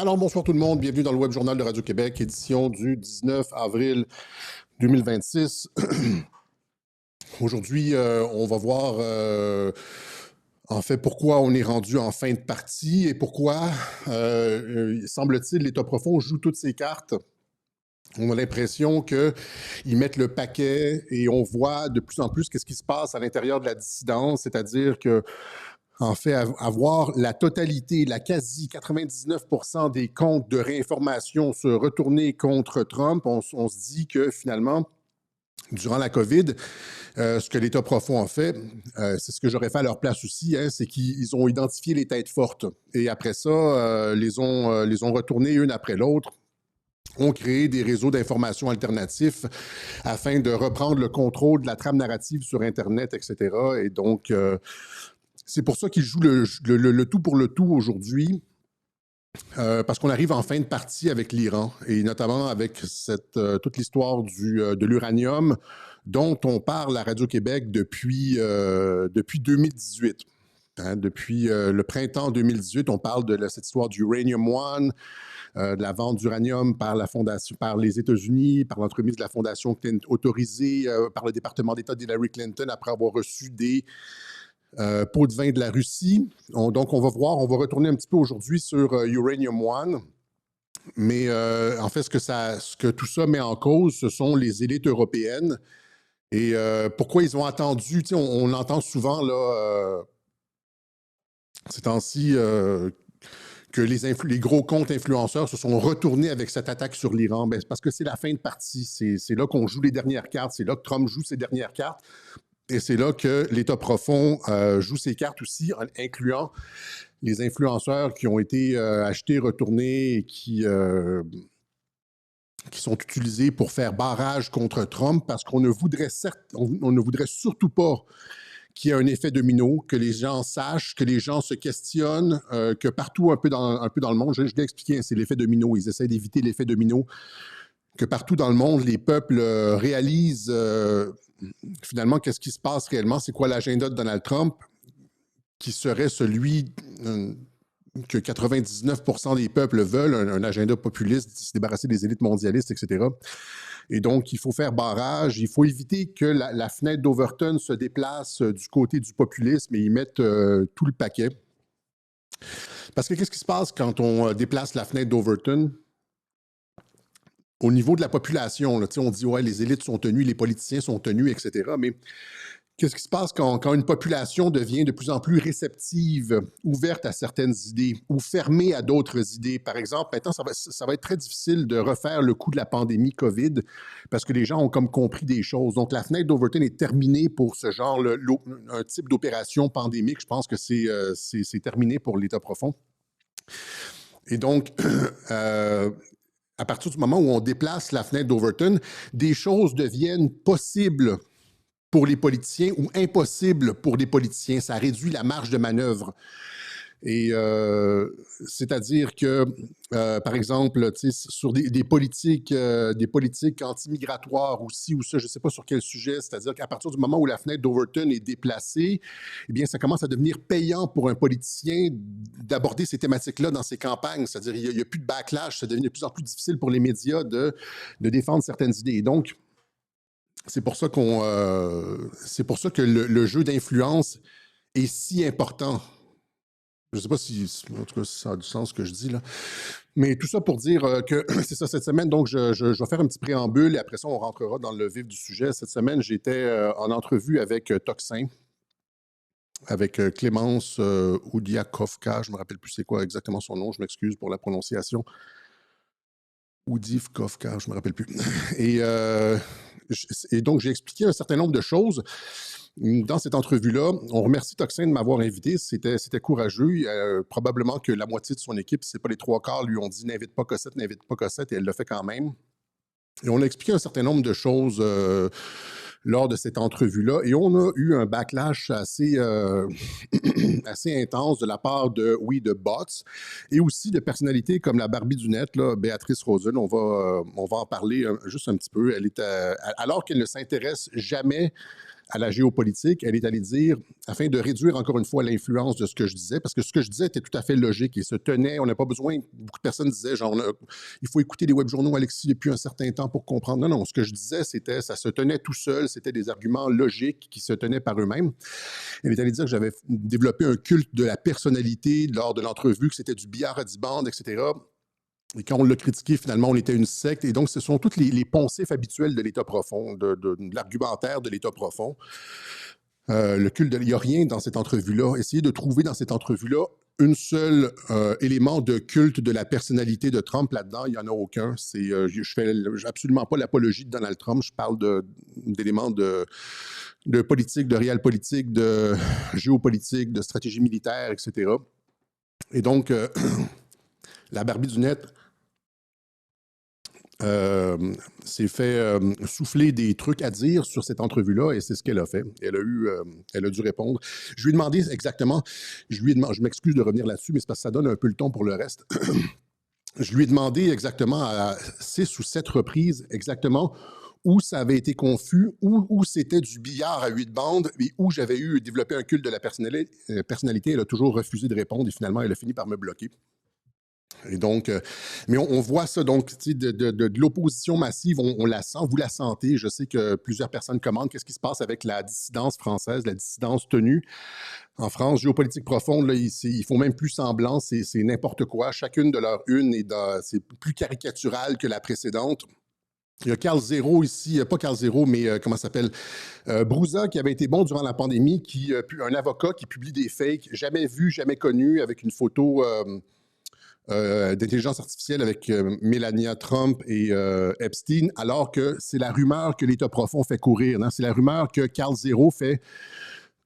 Alors, bonsoir tout le monde, bienvenue dans le Web Journal de Radio-Québec, édition du 19 avril 2026. Aujourd'hui, on va voir en fait pourquoi on est rendu en fin de partie et pourquoi, semble-t-il, l'État profond joue toutes ses cartes. On a l'impression qu'ils mettent le paquet et on voit de plus en plus qu'est-ce qui se passe à l'intérieur de la dissidence, c'est-à-dire que en fait, avoir la totalité, la quasi 99% des comptes de réinformation se retourner contre Trump, on se dit que finalement, durant la COVID, ce que l'État profond a fait, c'est ce que j'aurais fait à leur place aussi, hein, c'est qu'ils ont identifié les têtes fortes. Et après ça, les ont retournés une après l'autre, ont créé des réseaux d'information alternatifs afin de reprendre le contrôle de la trame narrative sur Internet, etc. Et donc, c'est pour ça qu'ils jouent le tout pour le tout aujourd'hui, parce qu'on arrive en fin de partie avec l'Iran, et notamment avec toute l'histoire de l'uranium dont on parle à Radio-Québec depuis 2018. Hein, depuis le printemps 2018, on parle de cette histoire du Uranium One, de la vente d'uranium par la fondation, par les États-Unis, par l'entremise de la fondation Clinton, autorisée par le département d'État d'Hillary Clinton après avoir reçu des pots de vin de la Russie. Donc, on va retourner un petit peu aujourd'hui sur Uranium One. Mais en fait, ce que tout ça met en cause, ce sont les élites européennes. Et pourquoi ils ont attendu, on entend souvent, là, ces temps-ci, que les gros comptes influenceurs se sont retournés avec cette attaque sur l'Iran. Ben, c'est parce que c'est la fin de partie. C'est là qu'on joue les dernières cartes. C'est là que Trump joue ses dernières cartes. Et c'est là que l'État profond joue ses cartes aussi, incluant les influenceurs qui ont été achetés, retournés et qui sont utilisés pour faire barrage contre Trump parce qu'on ne voudrait surtout pas qu'il y ait un effet domino, que les gens sachent, que les gens se questionnent, que partout un peu dans le monde, je l'ai expliqué, hein, c'est l'effet domino, ils essaient d'éviter l'effet domino, que partout dans le monde, les peuples réalisent finalement qu'est-ce qui se passe réellement, c'est quoi l'agenda de Donald Trump, qui serait celui que 99% des peuples veulent, un agenda populiste, se débarrasser des élites mondialistes, etc. Et donc, il faut faire barrage, il faut éviter que la fenêtre d'Overton se déplace du côté du populisme et y mettre tout le paquet. Parce que qu'est-ce qui se passe quand on déplace la fenêtre d'Overton? Au niveau de la population, là, on dit, ouais, les élites sont tenues, les politiciens sont tenus, etc. Mais qu'est-ce qui se passe quand une population devient de plus en plus réceptive, ouverte à certaines idées ou fermée à d'autres idées? Par exemple, maintenant, ça va être très difficile de refaire le coup de la pandémie COVID parce que les gens ont comme compris des choses. Donc, la fenêtre d'Overton est terminée pour ce genre, un type d'opération pandémique. Je pense que c'est terminé pour l'État profond. Et donc, à partir du moment où on déplace la fenêtre d'Overton, des choses deviennent possibles pour les politiciens ou impossibles pour les politiciens. Ça réduit la marge de manœuvre. Et c'est-à-dire que, par exemple, sur des politiques anti-migratoires aussi, ou ça, je ne sais pas sur quel sujet, c'est-à-dire qu'à partir du moment où la fenêtre d'Overton est déplacée, eh bien, ça commence à devenir payant pour un politicien d'aborder ces thématiques-là dans ses campagnes. C'est-à-dire qu'il n'y a plus de backlash, ça devient de plus en plus difficile pour les médias de défendre certaines idées. Et donc, c'est pour ça que le jeu d'influence est si important. Je ne sais pas si, en tout cas, si ça a du sens ce que je dis là. Mais tout ça pour dire que c'est ça cette semaine. Donc, je vais faire un petit préambule et après ça, on rentrera dans le vif du sujet. Cette semaine, j'étais en entrevue avec Toxin, avec Clémence Oudiakovka. Je ne me rappelle plus c'est quoi exactement son nom. Je m'excuse pour la prononciation. Oudivkovka, je ne me rappelle plus. Et donc, j'ai expliqué un certain nombre de choses dans cette entrevue-là. On remercie Toxin de m'avoir invité. C'était courageux. Probablement que la moitié de son équipe, si ce n'est pas les trois quarts, lui ont dit « n'invite pas Cossette, et elle l'a fait quand même. Et on a expliqué un certain nombre de choses lors de cette entrevue-là. Et on a eu un backlash assez, assez intense de la part de bots et aussi de personnalités comme la Barbie du net, là, Béatrice Rosen. On va en parler juste un petit peu. Elle est alors qu'elle ne s'intéresse jamais à la géopolitique, elle est allée dire, afin de réduire encore une fois l'influence de ce que je disais, parce que ce que je disais était tout à fait logique et se tenait, on n'a pas besoin, beaucoup de personnes disaient, genre, il faut écouter les webjournaux, Alexis, depuis un certain temps pour comprendre. Non, non, ce que je disais, c'était, ça se tenait tout seul, c'était des arguments logiques qui se tenaient par eux-mêmes. Elle est allée dire que j'avais développé un culte de la personnalité lors de l'entrevue, que c'était du billard à 10 bandes, etc. Et quand on l'a critiqué, finalement, on était une secte. Et donc, ce sont toutes les poncifs habituels de l'État profond, de l'argumentaire de l'État profond. Le culte il n'y a rien dans cette entrevue-là. Essayez de trouver dans cette entrevue-là un seul élément de culte de la personnalité de Trump là-dedans. Il n'y en a aucun. Je fais absolument pas l'apologie de Donald Trump. Je parle d'éléments de politique, de réel politique, de géopolitique, de stratégie militaire, etc. Et donc, la Barbie du net s'est fait souffler des trucs à dire sur cette entrevue-là et c'est ce qu'elle a fait. Elle a dû répondre. Je lui ai demandé exactement, je m'excuse de revenir là-dessus, mais c'est parce que ça donne un peu le ton pour le reste. Je lui ai demandé exactement à 6 ou 7 reprises exactement où ça avait été confus, où c'était du billard à 8 bandes et où j'avais développé un culte de la personnalité. Elle a toujours refusé de répondre et finalement, elle a fini par me bloquer. Et donc, mais on voit ça, donc, de l'opposition massive, on la sent, vous la sentez. Je sais que plusieurs personnes commandent. Qu'est-ce qui se passe avec la dissidence française, la dissidence tenue en France? Géopolitique profonde, là, ils font même plus semblant, c'est n'importe quoi. Chacune de leurs unes, c'est plus caricatural que la précédente. Il y a Carl Zero ici, pas Carl Zero, mais comment ça s'appelle? Brouza, qui avait été bon durant la pandémie, un avocat qui publie des fakes, jamais vu, jamais connu, avec une photo d'intelligence artificielle avec Melania Trump et Epstein, alors que c'est la rumeur que l'État profond fait courir. C'est la rumeur que Carl Zero fait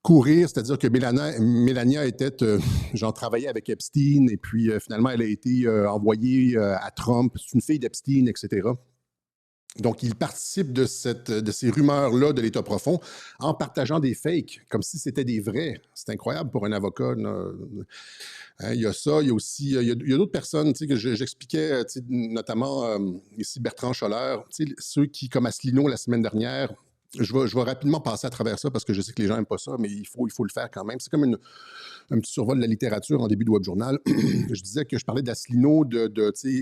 courir, c'est-à-dire que Melania était, genre, travaillait avec Epstein, et puis finalement, elle a été envoyée à Trump. C'est une fille d'Epstein, etc. Donc, il participe de ces rumeurs-là de l'État profond en partageant des fakes, comme si c'était des vrais. C'est incroyable pour un avocat. Il y a ça, il y a aussi, il y a d'autres personnes que j'expliquais, notamment ici Bertrand Scholler, ceux qui, comme Asselineau la semaine dernière, je vais rapidement passer à travers ça parce que je sais que les gens n'aiment pas ça, mais il faut le faire quand même. C'est comme un petit survol de la littérature en début de Web Journal. Je disais que je parlais d'Asselineau,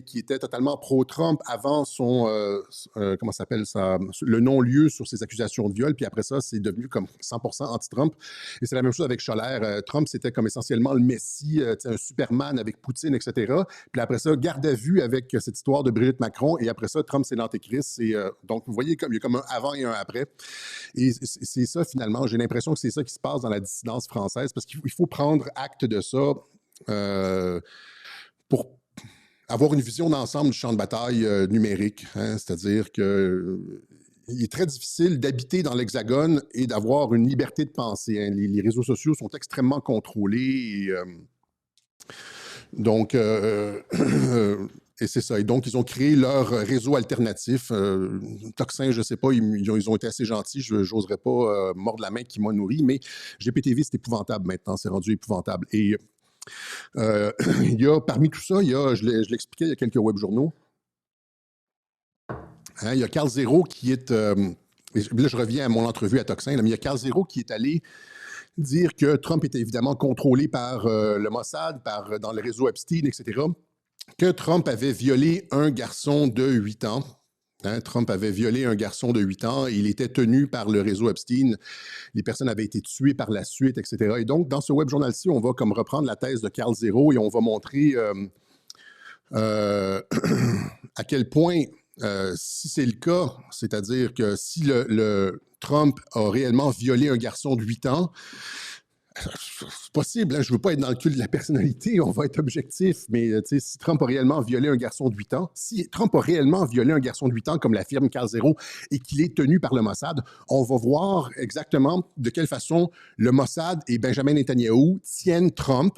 qui était totalement pro-Trump avant comment ça s'appelle ça, le non-lieu sur ses accusations de viol, puis après ça, c'est devenu comme 100% anti-Trump. Et c'est la même chose avec Scholler. Trump, c'était comme essentiellement le Messie, un Superman avec Poutine, etc. Puis après ça, garde à vue avec cette histoire de Brigitte Macron, et après ça, Trump, c'est l'antéchrist. Donc, vous voyez, il y a comme un avant et un après. Et c'est ça, finalement, j'ai l'impression que c'est ça qui se passe dans la dissidence française, parce qu'il faut prendre acte de ça pour avoir une vision d'ensemble du champ de bataille numérique. C'est-à-dire que il est très difficile d'habiter dans l'Hexagone et d'avoir une liberté de penser. Les réseaux sociaux sont extrêmement contrôlés. Donc, et c'est ça. Et donc, ils ont créé leur réseau alternatif. Toxin, je ne sais pas, ils ont été assez gentils. Je n'oserais pas mordre la main qui m'a nourri, mais GPTV, c'est épouvantable maintenant. C'est rendu épouvantable. Et il y a, parmi tout ça, je l'expliquais, il y a quelques web journaux. Il y a Carl Zero qui est... là, je reviens à mon entrevue à Toxin, mais il y a Carl Zero qui est allé dire que Trump était évidemment contrôlé par le Mossad, dans le réseau Epstein, etc., que Trump avait violé un garçon de 8 ans. Trump avait violé un garçon de 8 ans. Il était tenu par le réseau Epstein. Les personnes avaient été tuées par la suite, etc. Et donc, dans ce web journal-ci, on va comme reprendre la thèse de Carl Zero et on va montrer à quel point, si c'est le cas, c'est-à-dire que si le Trump a réellement violé un garçon de 8 ans, c'est possible, je ne veux pas être dans le culte de la personnalité, on va être objectif, mais si Trump a réellement violé un garçon de 8 ans, si Trump a réellement violé un garçon de 8 ans, comme l'affirme Carl Zero, et qu'il est tenu par le Mossad, on va voir exactement de quelle façon le Mossad et Benjamin Netanyahou tiennent Trump,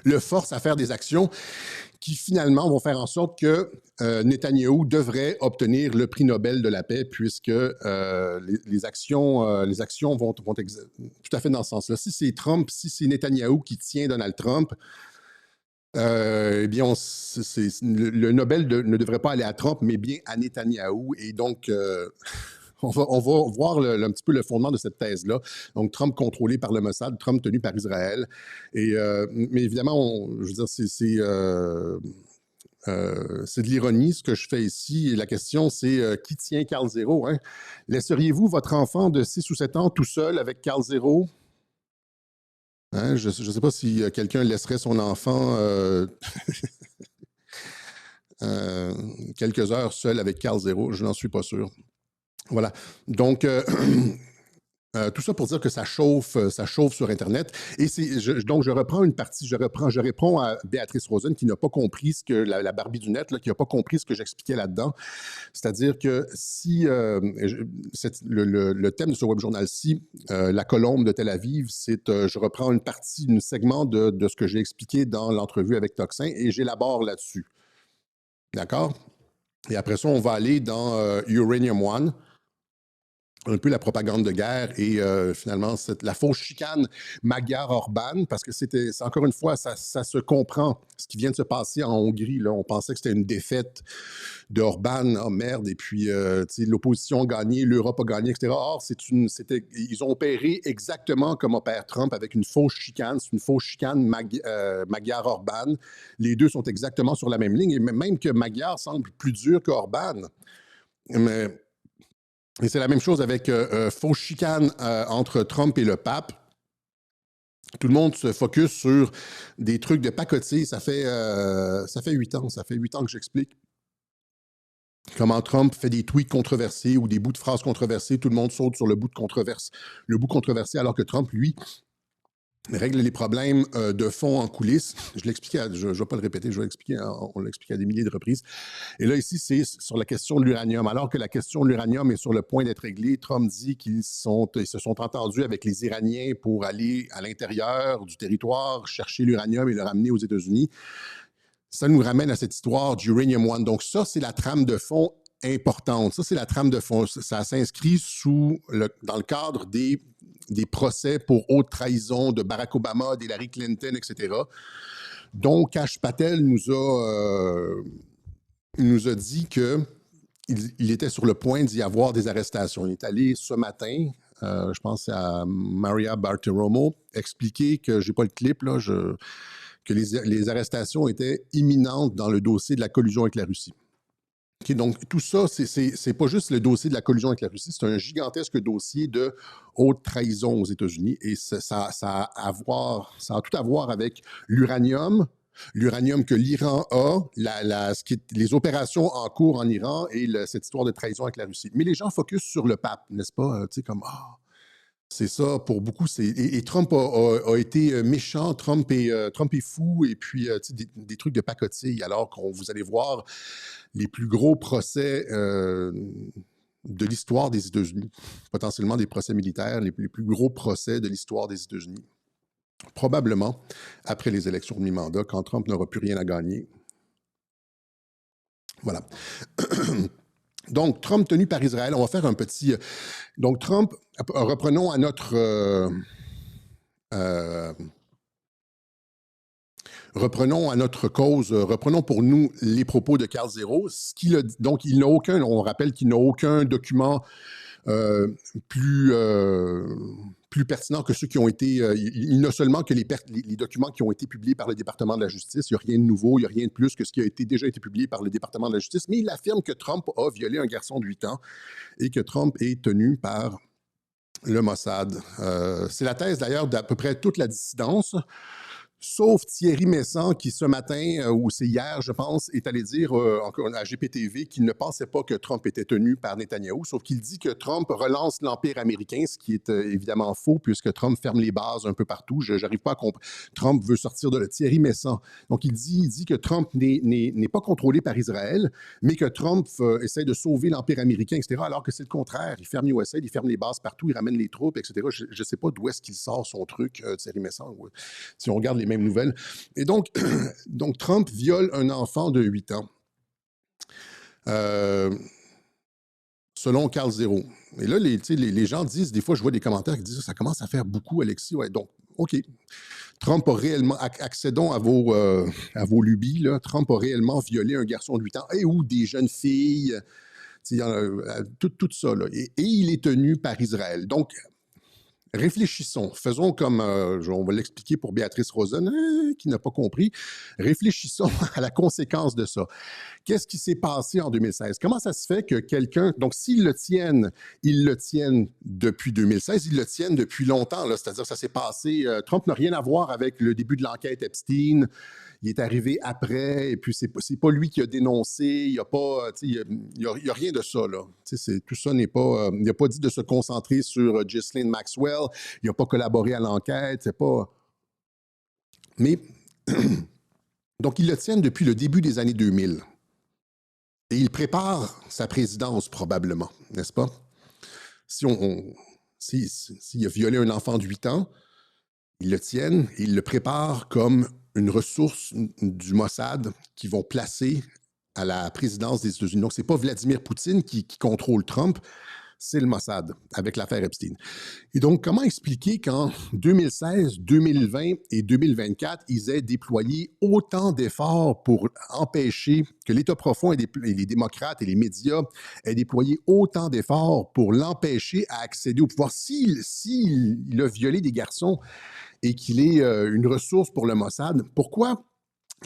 le forcent à faire des actions qui finalement vont faire en sorte que Netanyahou devrait obtenir le prix Nobel de la paix, puisque les actions vont tout à fait dans ce sens-là. Si c'est Trump, si c'est Netanyahou qui tient Donald Trump, eh bien, le Nobel ne devrait pas aller à Trump, mais bien à Netanyahou. Et donc, on va voir un petit peu le fondement de cette thèse-là. Donc, Trump contrôlé par le Mossad, Trump tenu par Israël. Mais évidemment, je veux dire, c'est de l'ironie ce que je fais ici. Et la question, c'est qui tient Carl Zero? Hein? Laisseriez-vous votre enfant de 6 ou 7 ans tout seul avec Carl Zero? Hein? Je ne sais pas si quelqu'un laisserait son enfant quelques heures seul avec Carl Zero. Je n'en suis pas sûr. Voilà. Donc, tout ça pour dire que ça chauffe sur Internet. Et donc, je reprends une partie, je réponds à Béatrice Rosen qui n'a pas compris ce que la Barbie du net, là, qui n'a pas compris ce que j'expliquais là-dedans. C'est-à-dire que si le thème de ce web journal-ci, la colombe de Tel Aviv, je reprends une partie, un segment de ce que j'ai expliqué dans l'entrevue avec Toxin et j'élabore là-dessus. D'accord? Et après ça, on va aller dans Uranium One, un peu la propagande de guerre et finalement la fausse chicane Magyar-Orban, parce que c'est encore une fois, ça se comprend ce qui vient de se passer en Hongrie. Là. On pensait que c'était une défaite de Orban, oh merde, et puis l'opposition a gagné, l'Europe a gagné, etc. Or, ils ont opéré exactement comme opère Trump avec une fausse chicane, c'est une fausse chicane Magyar-Orban. Les deux sont exactement sur la même ligne, et même que Magyar semble plus dur qu'Orban. Et c'est la même chose avec fausse chicane entre Trump et le pape. Tout le monde se focus sur des trucs de pacotille. Ça fait 8 ans. Ça fait 8 ans que j'explique comment Trump fait des tweets controversés ou des bouts de phrases controversés. Tout le monde saute sur le bout controversé, alors que Trump, lui, règle les problèmes de fond en coulisses. Je l'expliquais, je ne vais pas le répéter, je vais l'expliquer, on l'a expliqué à des milliers de reprises. Et là, ici, c'est sur la question de l'uranium. Alors que la question de l'uranium est sur le point d'être réglée, Trump dit qu'ils se sont entendus avec les Iraniens pour aller à l'intérieur du territoire, chercher l'uranium et le ramener aux États-Unis. Ça nous ramène à cette histoire d'Uranium One. Donc ça, c'est la trame de fond importante. Ça, c'est la trame de fond. Ça s'inscrit dans le cadre des procès pour haute trahison de Barack Obama, d'Hillary Clinton, etc. Donc, Kash Patel nous a dit qu'il était sur le point d'y avoir des arrestations. Il est allé ce matin, je pense à Maria Bartiromo, expliquer que, j'ai pas le clip, là, que les arrestations étaient imminentes dans le dossier de la collusion avec la Russie. Okay, donc, tout ça, c'est pas juste le dossier de la collusion avec la Russie, c'est un gigantesque dossier de haute trahison aux États-Unis et ça a tout à voir avec l'uranium que l'Iran a, les opérations en cours en Iran et cette histoire de trahison avec la Russie. Mais les gens focusent sur le pape, n'est-ce pas? Tu sais, comme, c'est ça, pour beaucoup. Et Trump a été méchant, Trump est fou, et puis des trucs de pacotille, alors qu'on vous allez voir les plus gros procès de l'histoire des États-Unis, potentiellement des procès militaires, les plus gros procès de l'histoire des États-Unis. Probablement après les élections de mi-mandat, quand Trump n'aura plus rien à gagner. Voilà. Donc, Trump tenu par Israël, on va faire un petit... Donc, Trump, reprenons à notre... reprenons à notre cause, reprenons pour nous les propos de Carl Zero. Donc, il n'a aucun, on rappelle qu'il n'a aucun document plus pertinent que ceux qui ont été... il n'a seulement que les documents qui ont été publiés par le département de la justice. Il n'y a rien de nouveau, il n'y a rien de plus que ce qui a déjà été publié par le département de la justice. Mais il affirme que Trump a violé un garçon de 8 ans et que Trump est tenu par le Mossad. C'est la thèse d'ailleurs d'à peu près toute la dissidence. Sauf Thierry Messant qui, ce matin, ou c'est hier, je pense, est allé dire à GPTV qu'il ne pensait pas que Trump était tenu par Netanyahou, sauf qu'il dit que Trump relance l'Empire américain, ce qui est évidemment faux, puisque Trump ferme les bases un peu partout. Je n'arrive pas à comprendre. Trump veut sortir de là. Thierry Messant. Donc, il dit que Trump n'est pas contrôlé par Israël, mais que Trump essaie de sauver l'Empire américain, etc., alors que c'est le contraire. Il ferme USAID, il ferme les bases partout, il ramène les troupes, etc. Je ne sais pas d'où est-ce qu'il sort son truc, Thierry Messant. Si on regarde les mêmes nouvelles. Et donc, Trump viole un enfant de 8 ans, selon Carl Zero. Et là, les gens disent, des fois, je vois des commentaires qui disent « ça commence à faire beaucoup, Alexis ». Ouais, donc, OK. Trump a réellement, accédons à vos lubies, là, Trump a réellement violé un garçon de 8 ans et ou des jeunes filles Il y en a, tout ça. Là. Et il est tenu par Israël. Donc, réfléchissons. Faisons comme, on va l'expliquer pour Béatrice Rosen, qui n'a pas compris. Réfléchissons à la conséquence de ça. Qu'est-ce qui s'est passé en 2016? Comment ça se fait que quelqu'un... Donc, s'ils le tiennent depuis 2016, ils le tiennent depuis longtemps. C'est-à-dire que ça s'est passé... Trump n'a rien à voir avec le début de l'enquête Epstein. Il est arrivé après, et puis c'est pas lui qui a dénoncé. Il n'y a pas... Il y a rien de ça, là. Tout ça n'est pas... il n'a pas dit de se concentrer sur Ghislaine Maxwell. Il n'a pas collaboré à l'enquête. C'est pas... Mais... Donc, ils le tiennent depuis le début des années 2000. Et il prépare sa présidence, probablement, n'est-ce pas? S'il a violé un enfant de 8 ans, ils le tiennent et ils le préparent comme une ressource du Mossad qu'ils vont placer à la présidence des États-Unis. Donc, ce n'est pas Vladimir Poutine qui contrôle Trump, c'est le Mossad avec l'affaire Epstein. Et donc, comment expliquer qu'en 2016, 2020 et 2024, ils aient déployé autant d'efforts pour empêcher que l'État profond et les démocrates et les médias aient déployé autant d'efforts pour l'empêcher à accéder au pouvoir? S'il a violé des garçons et qu'il est une ressource pour le Mossad, pourquoi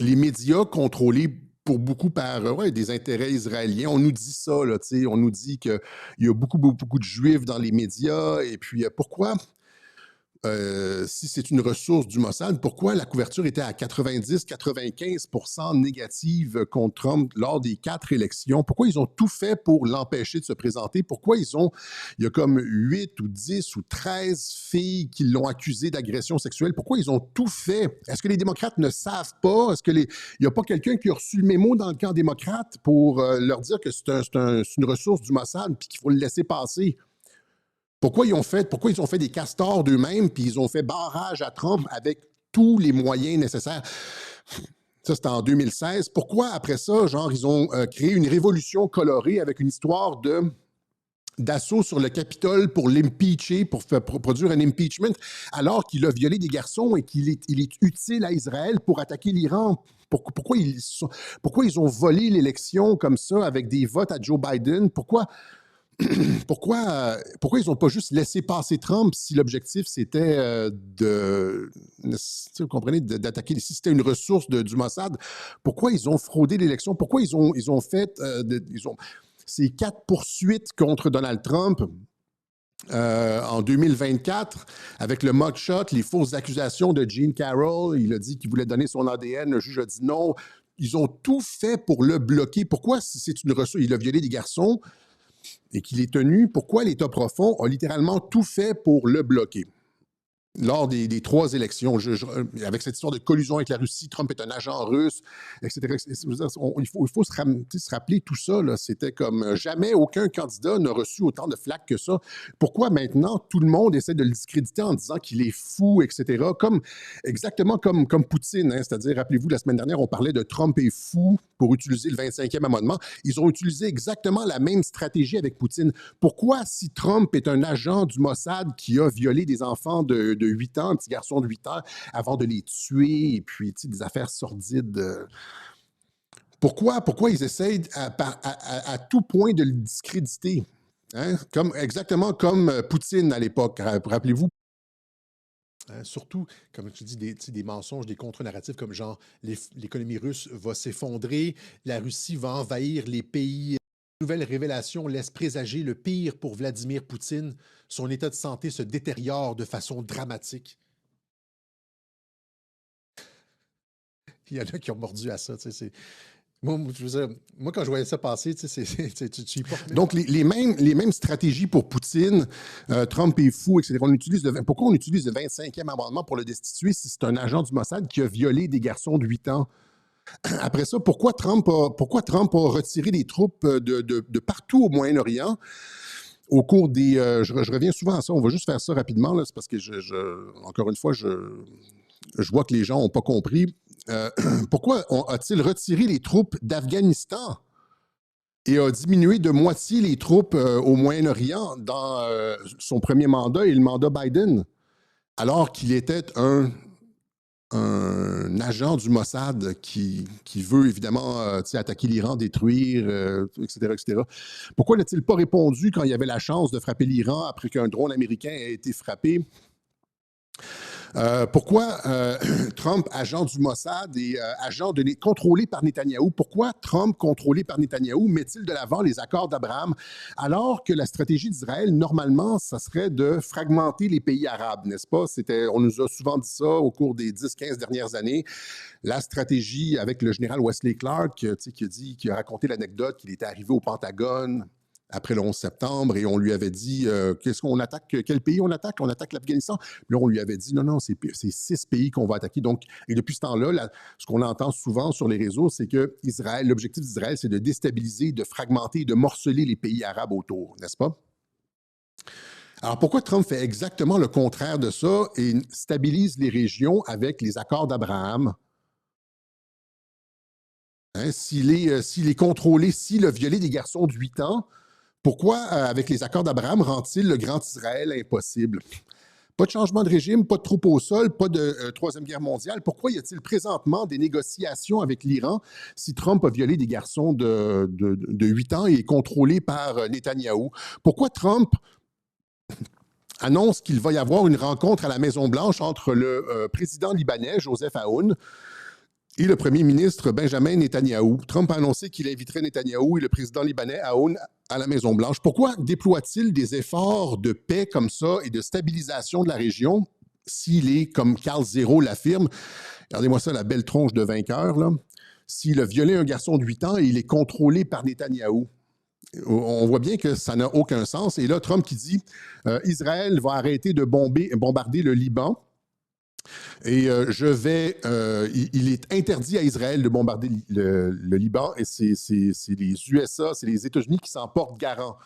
les médias contrôlés pour beaucoup par des intérêts israéliens. On nous dit ça, là, on nous dit qu'il y a beaucoup de Juifs dans les médias. Et puis, pourquoi, si c'est une ressource du Mossad, pourquoi la couverture était à 90-95% négative contre Trump lors des 4 élections? Pourquoi ils ont tout fait pour l'empêcher de se présenter? Pourquoi il y a comme 8 ou 10 ou 13 filles qui l'ont accusé d'agression sexuelle? Pourquoi ils ont tout fait? Est-ce que les démocrates ne savent pas? Est-ce qu'il n'y a pas quelqu'un qui a reçu le mémo dans le camp démocrate pour leur dire que c'est une ressource du Mossad et qu'il faut le laisser passer? Pourquoi ils ont fait des castors d'eux-mêmes, puis ils ont fait barrage à Trump avec tous les moyens nécessaires? Ça, c'était en 2016. Pourquoi, après ça, ils ont créé une révolution colorée avec une histoire d'assaut sur le Capitole pour l'impeacher, pour produire un impeachment, alors qu'il a violé des garçons et qu'il est utile à Israël pour attaquer l'Iran? Pourquoi ils ont volé l'élection comme ça avec des votes à Joe Biden? Pourquoi ils n'ont pas juste laissé passer Trump si l'objectif c'était vous comprenez, d'attaquer, si c'était une ressource du Mossad? Pourquoi ils ont fraudé l'élection? Pourquoi ils ont fait ces 4 poursuites contre Donald Trump en 2024 avec le mugshot, les fausses accusations de Gene Carroll? Il a dit qu'il voulait donner son ADN, le juge a dit non. Ils ont tout fait pour le bloquer. Pourquoi, si c'est une ressource, il a violé des garçons et qu'il est tenu, pourquoi l'État profond a littéralement tout fait pour le bloquer? Lors des 3 élections, avec cette histoire de collusion avec la Russie, Trump est un agent russe, etc. Il faut se rappeler tout ça. C'était comme jamais aucun candidat n'a reçu autant de flaques que ça. Pourquoi maintenant tout le monde essaie de le discréditer en disant qu'il est fou, etc. Exactement comme Poutine. C'est-à-dire, rappelez-vous, la semaine dernière, on parlait de Trump est fou pour utiliser le 25e amendement. Ils ont utilisé exactement la même stratégie avec Poutine. Pourquoi, si Trump est un agent du Mossad qui a violé des enfants de 8 ans, un petit garçon de 8 ans, avant de les tuer, et puis des affaires sordides. Pourquoi ils essayent à tout point de le discréditer? Hein? Exactement comme Poutine à l'époque, rappelez-vous. Surtout, comme tu dis, des mensonges, des contre-narratifs comme genre l'économie russe va s'effondrer, la Russie va envahir les pays. Nouvelle révélation laisse présager le pire pour Vladimir Poutine. Son état de santé se détériore de façon dramatique. Il y en a qui ont mordu à ça. Moi, quand je voyais ça passer, tu y portes. Donc, les mêmes stratégies pour Poutine, Trump est fou, etc. Pourquoi on utilise le 25e amendement pour le destituer si c'est un agent du Mossad qui a violé des garçons de 8 ans? Après ça, pourquoi Trump a retiré des troupes de partout au Moyen-Orient au cours des... je reviens souvent à ça, on va juste faire ça rapidement, c'est parce que, encore une fois, je vois que les gens n'ont pas compris. Pourquoi a-t-il retiré les troupes d'Afghanistan et a diminué de moitié les troupes au Moyen-Orient dans son premier mandat et le mandat Biden, alors qu'il était un un agent du Mossad qui veut évidemment attaquer l'Iran, détruire, etc., etc. Pourquoi n'a-t-il pas répondu quand il y avait la chance de frapper l'Iran après qu'un drone américain ait été frappé? Pourquoi Trump, agent du Mossad et contrôlé par Netanyahou, pourquoi Trump, contrôlé par Netanyahou, met-il de l'avant les accords d'Abraham alors que la stratégie d'Israël, normalement, ça serait de fragmenter les pays arabes, n'est-ce pas? On nous a souvent dit ça au cours des 10-15 dernières années. La stratégie avec le général Wesley Clark, qui a raconté l'anecdote qu'il était arrivé au Pentagone après le 11 septembre, et on lui avait dit qu'est-ce qu'on attaque, quel pays on attaque? On attaque l'Afghanistan. Puis là, on lui avait dit non, c'est 6 pays qu'on va attaquer. Donc, et depuis ce temps-là, ce qu'on entend souvent sur les réseaux, c'est que l'objectif d'Israël, c'est de déstabiliser, de fragmenter, de morceler les pays arabes autour, n'est-ce pas? Alors, pourquoi Trump fait exactement le contraire de ça et stabilise les régions avec les accords d'Abraham? Hein, s'il est contrôlé, s'il a violé des garçons de 8 ans, pourquoi, avec les accords d'Abraham, rend-il le grand Israël impossible? Pas de changement de régime, pas de troupes au sol, pas de Troisième Guerre mondiale. Pourquoi y a-t-il présentement des négociations avec l'Iran si Trump a violé des garçons de 8 ans et est contrôlé par Netanyahou? Pourquoi Trump annonce qu'il va y avoir une rencontre à la Maison-Blanche entre le président libanais, Joseph Aoun, et le premier ministre Benjamin Netanyahou? Trump a annoncé qu'il inviterait Netanyahou et le président libanais Aoun à la Maison-Blanche. Pourquoi déploie-t-il des efforts de paix comme ça et de stabilisation de la région s'il est, comme Carl Zero l'affirme, regardez-moi ça, la belle tronche de vainqueur, là, s'il a violé un garçon de 8 ans et il est contrôlé par Netanyahou? On voit bien que ça n'a aucun sens. Et là, Trump qui dit Israël va arrêter de bombarder le Liban. Et il est interdit à Israël de bombarder le Liban et c'est les USA, c'est les États-Unis qui s'en portent garant.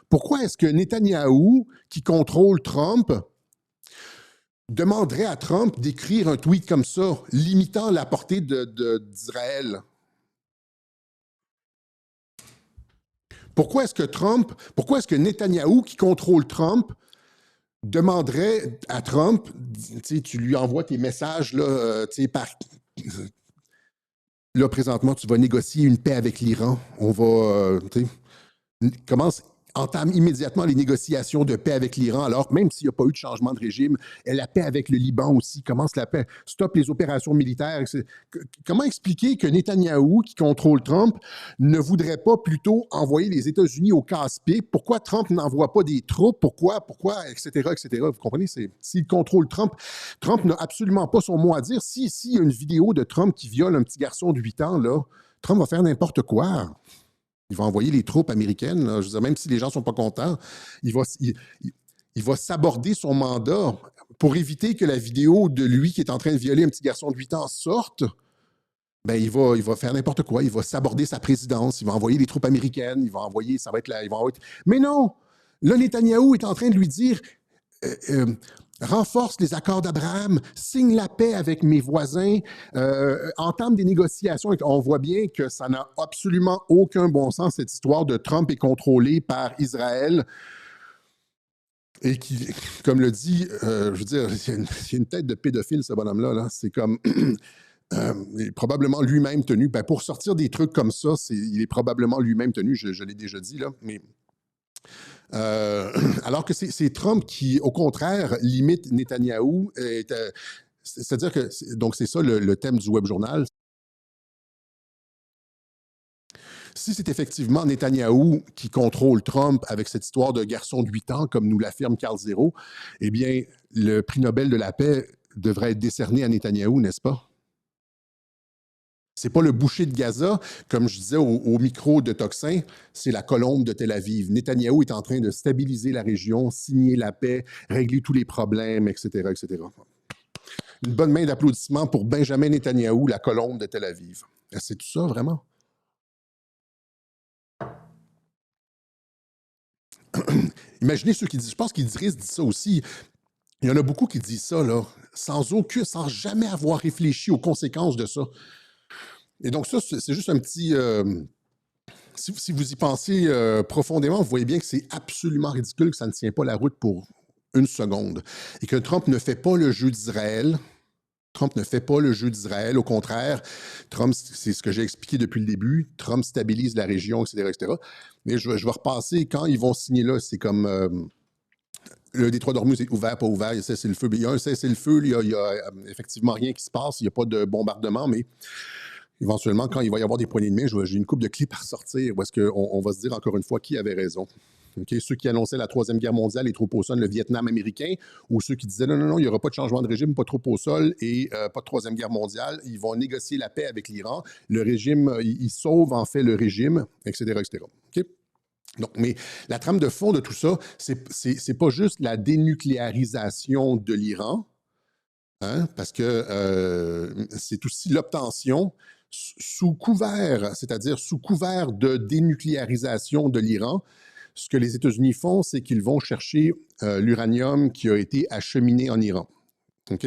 Pourquoi est-ce que Netanyahou, qui contrôle Trump, demanderait à Trump d'écrire un tweet comme ça, limitant la portée d'Israël? Pourquoi est-ce que Netanyahou, qui contrôle Trump, demanderait à Trump, tu lui envoies tes messages là, là, présentement, tu vas négocier une paix avec l'Iran. On va, entame immédiatement les négociations de paix avec l'Iran, alors même s'il n'y a pas eu de changement de régime, et la paix avec le Liban aussi, commence la paix, stop les opérations militaires. Comment expliquer que Netanyahou, qui contrôle Trump, ne voudrait pas plutôt envoyer les États-Unis au casse-pied? Pourquoi Trump n'envoie pas des troupes? Pourquoi, etc., etc. Vous comprenez? S'il contrôle Trump, Trump n'a absolument pas son mot à dire. S'il y a une vidéo de Trump qui viole un petit garçon de 8 ans, là, Trump va faire n'importe quoi. Il va envoyer les troupes américaines. Là. Je veux dire, même si les gens ne sont pas contents, il va s'aborder son mandat pour éviter que la vidéo de lui qui est en train de violer un petit garçon de 8 ans sorte. Ben, il va faire n'importe quoi. Il va s'aborder sa présidence. Il va envoyer les troupes américaines. Il va envoyer, ça va être là. Mais non! Là, Netanyahou est en train de lui dire renforce les accords d'Abraham, signe la paix avec mes voisins, entame des négociations. On voit bien que ça n'a absolument aucun bon sens, cette histoire de Trump est contrôlé par Israël. Et qui, comme le dit, je veux dire, il y a une tête de pédophile, ce bonhomme-là. Là. C'est comme... il est probablement lui-même tenu. Ben, pour sortir des trucs comme ça, il est probablement lui-même tenu, je l'ai déjà dit, là, mais... alors que c'est Trump qui, au contraire, limite Netanyahou. C'est-à-dire que, donc c'est ça le thème du web journal. Si c'est effectivement Netanyahou qui contrôle Trump avec cette histoire de garçon de 8 ans, comme nous l'affirme Carl Zero, eh bien, le prix Nobel de la paix devrait être décerné à Netanyahou, n'est-ce pas? C'est pas le boucher de Gaza, comme je disais au micro de Toxin, c'est la colombe de Tel Aviv. Netanyahou est en train de stabiliser la région, signer la paix, régler tous les problèmes, etc., etc. Une bonne main d'applaudissements pour Benjamin Netanyahou, la colombe de Tel Aviv. C'est tout ça, vraiment? Imaginez ceux qui disent, je pense qu'Idriss dit ça aussi. Il y en a beaucoup qui disent ça, là, sans jamais avoir réfléchi aux conséquences de ça. Et donc, ça, c'est juste un petit. Si vous y pensez profondément, vous voyez bien que c'est absolument ridicule, que ça ne tient pas la route pour une seconde. Et que Trump ne fait pas le jeu d'Israël. Trump ne fait pas le jeu d'Israël. Au contraire, Trump, c'est ce que j'ai expliqué depuis le début, Trump stabilise la région, etc., etc. Mais je vais repasser, quand ils vont signer là, c'est comme le détroit d'Ormuz est ouvert, pas ouvert, il y a cessez-le-feu. Il y a un cessez-le-feu, il y a effectivement rien qui se passe, il n'y a pas de bombardement, mais éventuellement, quand il va y avoir des poignées de main, j'ai une couple de clips à ressortir où est-ce qu'on va se dire encore une fois qui avait raison. Okay? Ceux qui annonçaient la Troisième Guerre mondiale, les troupes au sol, le Vietnam américain, ou ceux qui disaient non, non, non, il n'y aura pas de changement de régime, pas de troupes au sol et pas de Troisième Guerre mondiale, ils vont négocier la paix avec l'Iran. Le régime, ils sauvent en fait le régime, etc., etc. Okay? Donc, mais la trame de fond de tout ça, c'est pas juste la dénucléarisation de l'Iran, hein, parce que c'est aussi l'obtention sous couvert, c'est-à-dire sous couvert de dénucléarisation de l'Iran. Ce que les États-Unis font, c'est qu'ils vont chercher l'uranium qui a été acheminé en Iran. OK?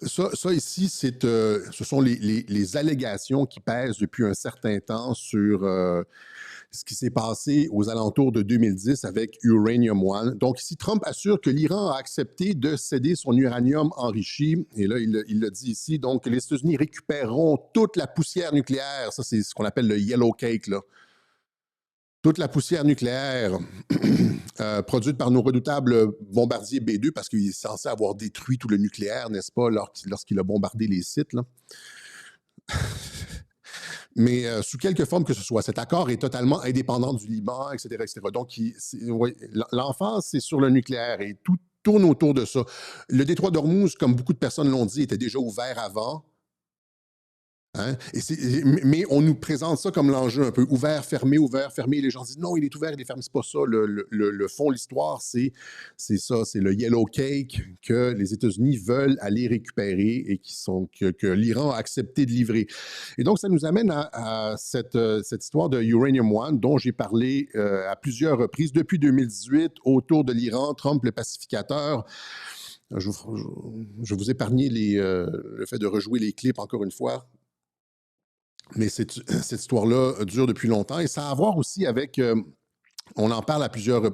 Ça ici, ce sont les allégations qui pèsent depuis un certain temps sur ce qui s'est passé aux alentours de 2010 avec Uranium One. Donc ici, Trump assure que l'Iran a accepté de céder son uranium enrichi. Et là, il le dit ici, donc les États-Unis récupéreront toute la poussière nucléaire. Ça, c'est ce qu'on appelle le yellow cake, là. Toute la poussière nucléaire produite par nos redoutables bombardiers B-2, parce qu'il est censé avoir détruit tout le nucléaire, n'est-ce pas, lorsqu'il a bombardé les sites, là. Mais sous quelque forme que ce soit. Cet accord est totalement indépendant du Liban, etc., etc. Donc, ouais, l'emphase, c'est sur le nucléaire et tout tourne autour de ça. Le détroit d'Ormuz, comme beaucoup de personnes l'ont dit, était déjà ouvert avant. Hein? Mais on nous présente ça comme l'enjeu un peu ouvert, fermé, ouvert, fermé. Les gens disent non, il est ouvert, il est fermé. C'est pas ça. Le fond de l'histoire, c'est ça. C'est le yellow cake que les États-Unis veulent aller récupérer et que l'Iran a accepté de livrer. Et donc, ça nous amène à cette histoire de Uranium One dont j'ai parlé à plusieurs reprises depuis 2018 autour de l'Iran, Trump, le pacificateur. Je vous épargne le fait de rejouer les clips encore une fois. Mais cette histoire-là dure depuis longtemps et ça a à voir aussi avec, on en parle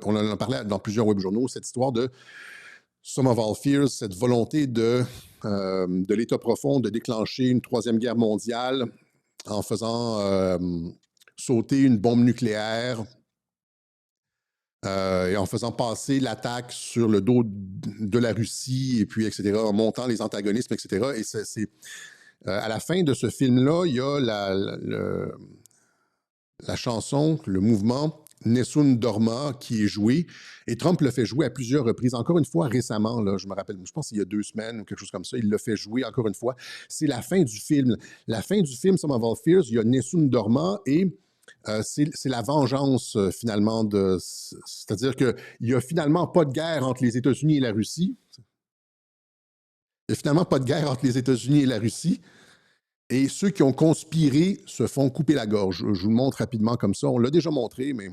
on en parlait dans plusieurs webjournaux, cette histoire de Sum of All Fears, cette volonté de l'État profond de déclencher une troisième guerre mondiale en faisant sauter une bombe nucléaire et en faisant passer l'attaque sur le dos de la Russie et puis, etc., en montant les antagonismes, etc. Et c'est à la fin de ce film-là, il y a la chanson, le mouvement Nessun Dorma qui est joué. Et Trump le fait jouer à plusieurs reprises. Encore une fois, récemment, là, je me rappelle, je pense qu'il y a 2 semaines ou quelque chose comme ça, il le fait jouer encore une fois. C'est la fin du film. La fin du film, Some of All Fears, il y a Nessun Dorma et c'est la vengeance, finalement, c'est-à-dire qu'il n'y a finalement pas de guerre entre les États-Unis et la Russie. Il n'y a finalement pas de guerre entre les États-Unis et la Russie. Et ceux qui ont conspiré se font couper la gorge. Je vous le montre rapidement comme ça. On l'a déjà montré, mais...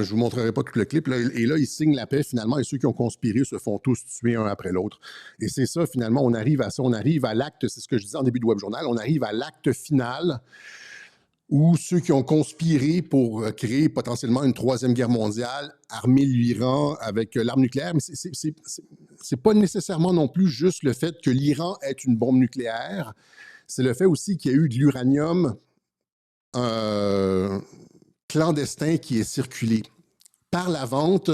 Je vous montrerai pas tout le clip. Là, et là, ils signent la paix finalement et ceux qui ont conspiré se font tous tuer un après l'autre. Et c'est ça finalement, on arrive à ça. On arrive à l'acte, c'est ce que je disais en début de Web Journal, on arrive à l'acte final où ceux qui ont conspiré pour créer potentiellement une troisième guerre mondiale, armer l'Iran avec l'arme nucléaire, mais c'est pas nécessairement non plus juste le fait que l'Iran ait une bombe nucléaire, c'est le fait aussi qu'il y a eu de l'uranium clandestin qui est circulé par la vente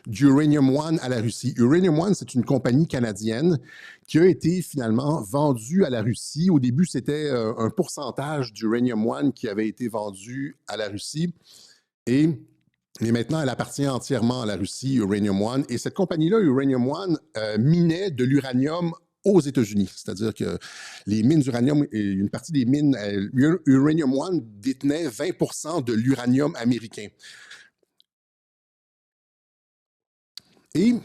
d'Uranium One à la Russie. Uranium One, c'est une compagnie canadienne qui a été finalement vendue à la Russie. Au début, c'était un pourcentage d'Uranium One qui avait été vendu à la Russie. Mais maintenant, elle appartient entièrement à la Russie, Uranium One. Et cette compagnie-là, Uranium One, minait de l'uranium aux États-Unis. C'est-à-dire que les mines d'uranium, une partie des mines, Uranium One détenait 20% de l'uranium américain. Et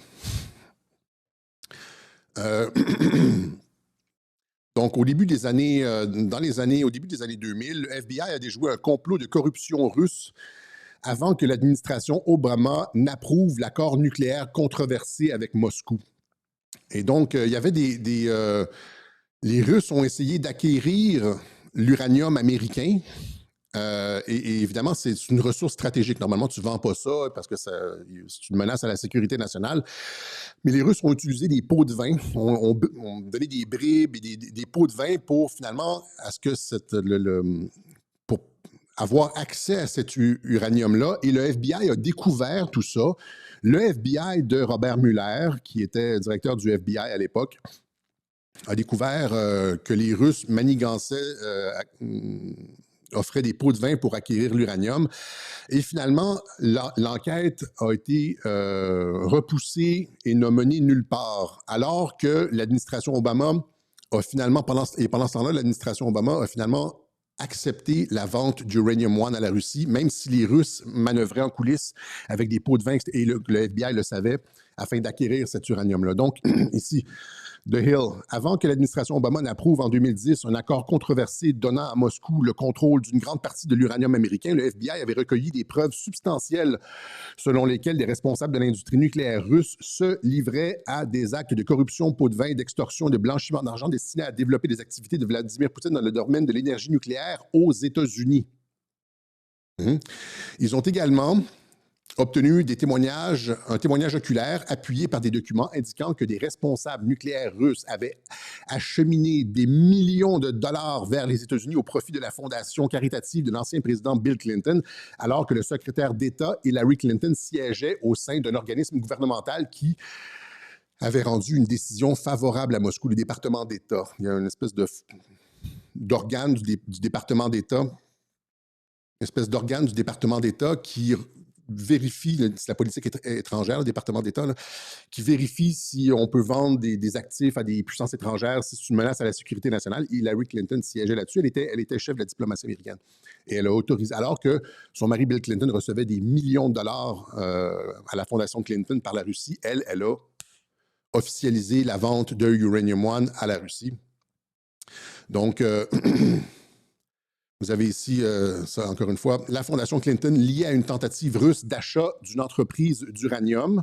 Donc, au début des années 2000, le FBI a déjoué un complot de corruption russe avant que l'administration Obama n'approuve l'accord nucléaire controversé avec Moscou. Et donc, il y avait les Russes ont essayé d'acquérir l'uranium américain. Et évidemment, c'est une ressource stratégique. Normalement, tu ne vends pas ça parce que c'est une menace à la sécurité nationale. Mais les Russes ont utilisé des pots de vin, ont donné des bribes et des pots de vin pour finalement, à ce que pour avoir accès à cet uranium-là. Et le FBI a découvert tout ça. Le FBI de Robert Mueller, qui était directeur du FBI à l'époque, a découvert que les Russes manigançaient, offraient des pots de vin pour acquérir l'uranium. Et finalement, l'enquête a été repoussée et n'a mené nulle part, alors que l'administration Obama a finalement, pendant ce temps-là, l'administration Obama a finalement accepté la vente d'Uranium One à la Russie, même si les Russes manœuvraient en coulisses avec des pots de vin, et le FBI le savait, afin d'acquérir cet uranium-là. Donc, ici, The Hill. Avant que l'administration Obama n'approuve en 2010 un accord controversé donnant à Moscou le contrôle d'une grande partie de l'uranium américain, le FBI avait recueilli des preuves substantielles selon lesquelles des responsables de l'industrie nucléaire russe se livraient à des actes de corruption, pots de vin, d'extorsion, de blanchiment d'argent destinés à développer des activités de Vladimir Poutine dans le domaine de l'énergie nucléaire aux États-Unis. Ils ont également obtenu un témoignage oculaire appuyé par des documents indiquant que des responsables nucléaires russes avaient acheminé des millions de dollars vers les États-Unis au profit de la fondation caritative de l'ancien président Bill Clinton, alors que le secrétaire d'État Hillary Clinton siégeait au sein d'un organisme gouvernemental qui avait rendu une décision favorable à Moscou, le département d'État. Il y a une espèce d'organe du département d'État, qui vérifie, c'est la politique étrangère, le département d'État, là, qui vérifie si on peut vendre des actifs à des puissances étrangères, si c'est une menace à la sécurité nationale. Hillary Clinton siégeait là-dessus. Elle était chef de la diplomatie américaine. Et elle a autorisé, alors que son mari Bill Clinton recevait des millions de dollars à la fondation Clinton par la Russie, elle a officialisé la vente de Uranium One à la Russie. Donc, vous avez ici, ça encore une fois, la fondation Clinton liée à une tentative russe d'achat d'une entreprise d'uranium.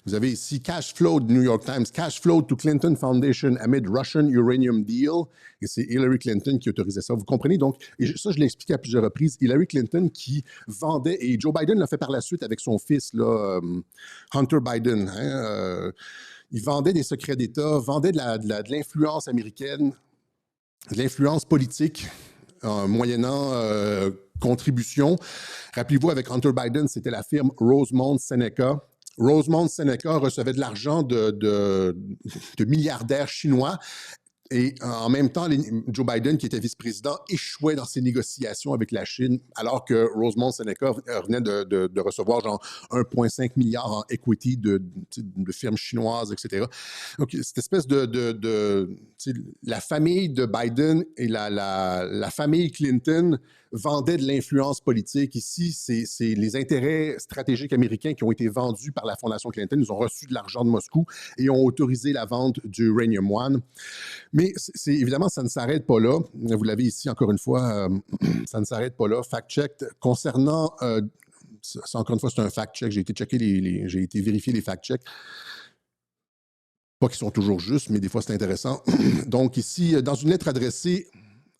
Vous avez ici Cash Flow de New York Times, Cash Flow to Clinton Foundation amid Russian Uranium Deal. Et c'est Hillary Clinton qui autorisait ça. Vous comprenez? Donc, et ça, je l'ai expliqué à plusieurs reprises. Hillary Clinton qui vendait, et Joe Biden l'a fait par la suite avec son fils, là, Hunter Biden. Il vendait des secrets d'État, vendait de l'influence américaine, de l'influence politique, moyennant contribution. Rappelez-vous, avec Hunter Biden, c'était la firme Rosemont Seneca. Rosemont Seneca recevait de l'argent de milliardaires chinois. Et en même temps, Joe Biden, qui était vice-président, échouait dans ses négociations avec la Chine, alors que Rosemont Seneca venait de recevoir genre 1,5 milliard en equity de firmes chinoises, etc. Donc, cette espèce la famille de Biden et la famille Clinton vendaient de l'influence politique. Ici, c'est les intérêts stratégiques américains qui ont été vendus par la Fondation Clinton. Ils ont reçu de l'argent de Moscou et ont autorisé la vente du Uranium One. Mais évidemment, ça ne s'arrête pas là. Vous l'avez ici encore une fois, ça ne s'arrête pas là. Fact-check concernant, ça, encore une fois, c'est un fact-check. J'ai été vérifier les fact-checks. Pas qu'ils sont toujours justes, mais des fois, c'est intéressant. Donc ici, dans une lettre adressée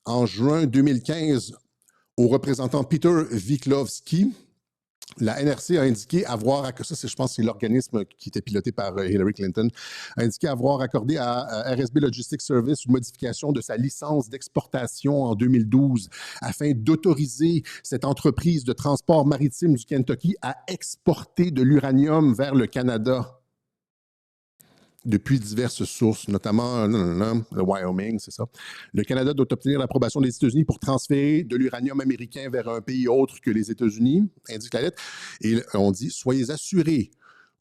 en juin 2015 au représentant Peter Viklovsky, la NRC a indiqué avoir, ça je pense que c'est l'organisme qui était piloté par Hillary Clinton, a indiqué avoir accordé à RSB Logistics Service une modification de sa licence d'exportation en 2012 afin d'autoriser cette entreprise de transport maritime du Kentucky à exporter de l'uranium vers le Canada depuis diverses sources, notamment le Wyoming, c'est ça. Le Canada doit obtenir l'approbation des États-Unis pour transférer de l'uranium américain vers un pays autre que les États-Unis, indique la lettre. Et on dit, soyez assurés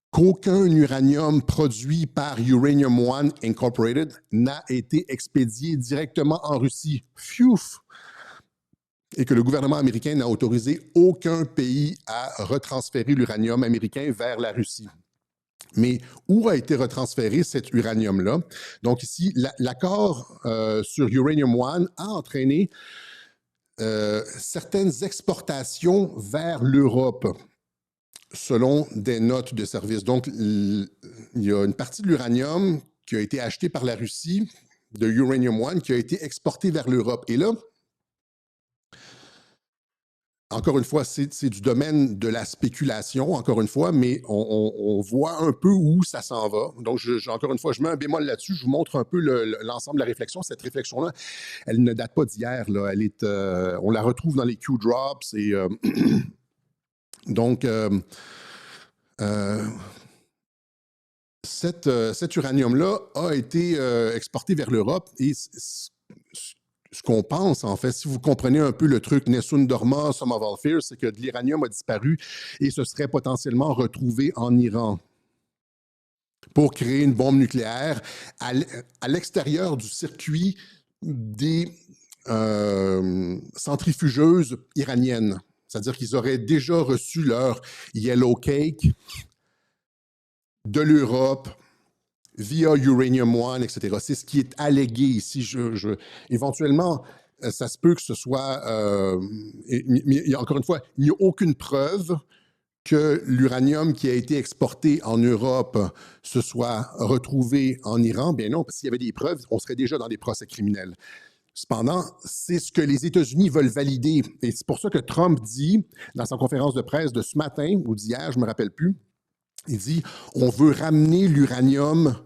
qu'aucun uranium produit par Uranium One Incorporated n'a été expédié directement en Russie. Phew! Et que le gouvernement américain n'a autorisé aucun pays à retransférer l'uranium américain vers la Russie. Mais où a été retransféré cet uranium-là? Donc ici, l'accord sur Uranium One a entraîné certaines exportations vers l'Europe, selon des notes de service. Donc, il y a une partie de l'uranium qui a été achetée par la Russie, de Uranium One, qui a été exportée vers l'Europe. Et là, encore une fois, c'est du domaine de la spéculation, encore une fois, mais on voit un peu où ça s'en va. Donc, encore une fois, je mets un bémol là-dessus, je vous montre un peu l'ensemble de la réflexion. Cette réflexion-là, elle ne date pas d'hier. On la retrouve dans les Q-drops. Et donc, cet uranium-là a été exporté vers l'Europe et ce qu'on pense, en fait, si vous comprenez un peu le truc Nessun Dorma, Sum of All Fears, c'est que de l'uranium a disparu et se serait potentiellement retrouvé en Iran pour créer une bombe nucléaire à l'extérieur du circuit des centrifugeuses iraniennes. C'est-à-dire qu'ils auraient déjà reçu leur Yellow Cake de l'Europe via Uranium One, etc. C'est ce qui est allégué ici. Éventuellement, ça se peut que ce soit... encore une fois, il n'y a aucune preuve que l'uranium qui a été exporté en Europe se soit retrouvé en Iran. Bien non, parce qu'il y avait des preuves, on serait déjà dans des procès criminels. Cependant, c'est ce que les États-Unis veulent valider. Et c'est pour ça que Trump dit, dans sa conférence de presse de ce matin ou d'hier, je ne me rappelle plus, il dit « On veut ramener l'uranium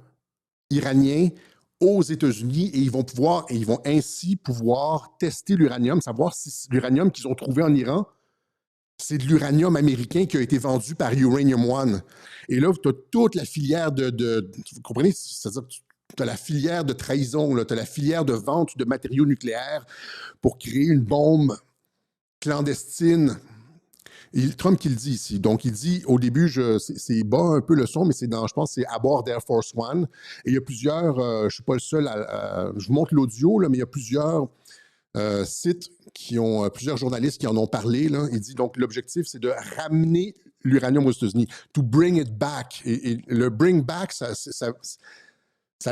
iranien aux États-Unis et ils vont ainsi pouvoir tester l'uranium, savoir si l'uranium qu'ils ont trouvé en Iran, c'est de l'uranium américain qui a été vendu par Uranium One. » Et là, tu as toute la filière vous comprenez? C'est-à-dire que tu as la filière de trahison, tu as la filière de vente de matériaux nucléaires pour créer une bombe clandestine. Trump qui le dit ici. Donc, il dit, au début, c'est bas un peu le son, mais c'est je pense, c'est à bord d'Air Force One. Et il y a plusieurs, je ne suis pas le seul je vous montre l'audio, mais il y a plusieurs sites plusieurs journalistes qui en ont parlé. Là. Il dit, donc, l'objectif, c'est de ramener l'uranium aux États-Unis, to bring it back. Et le bring back, ça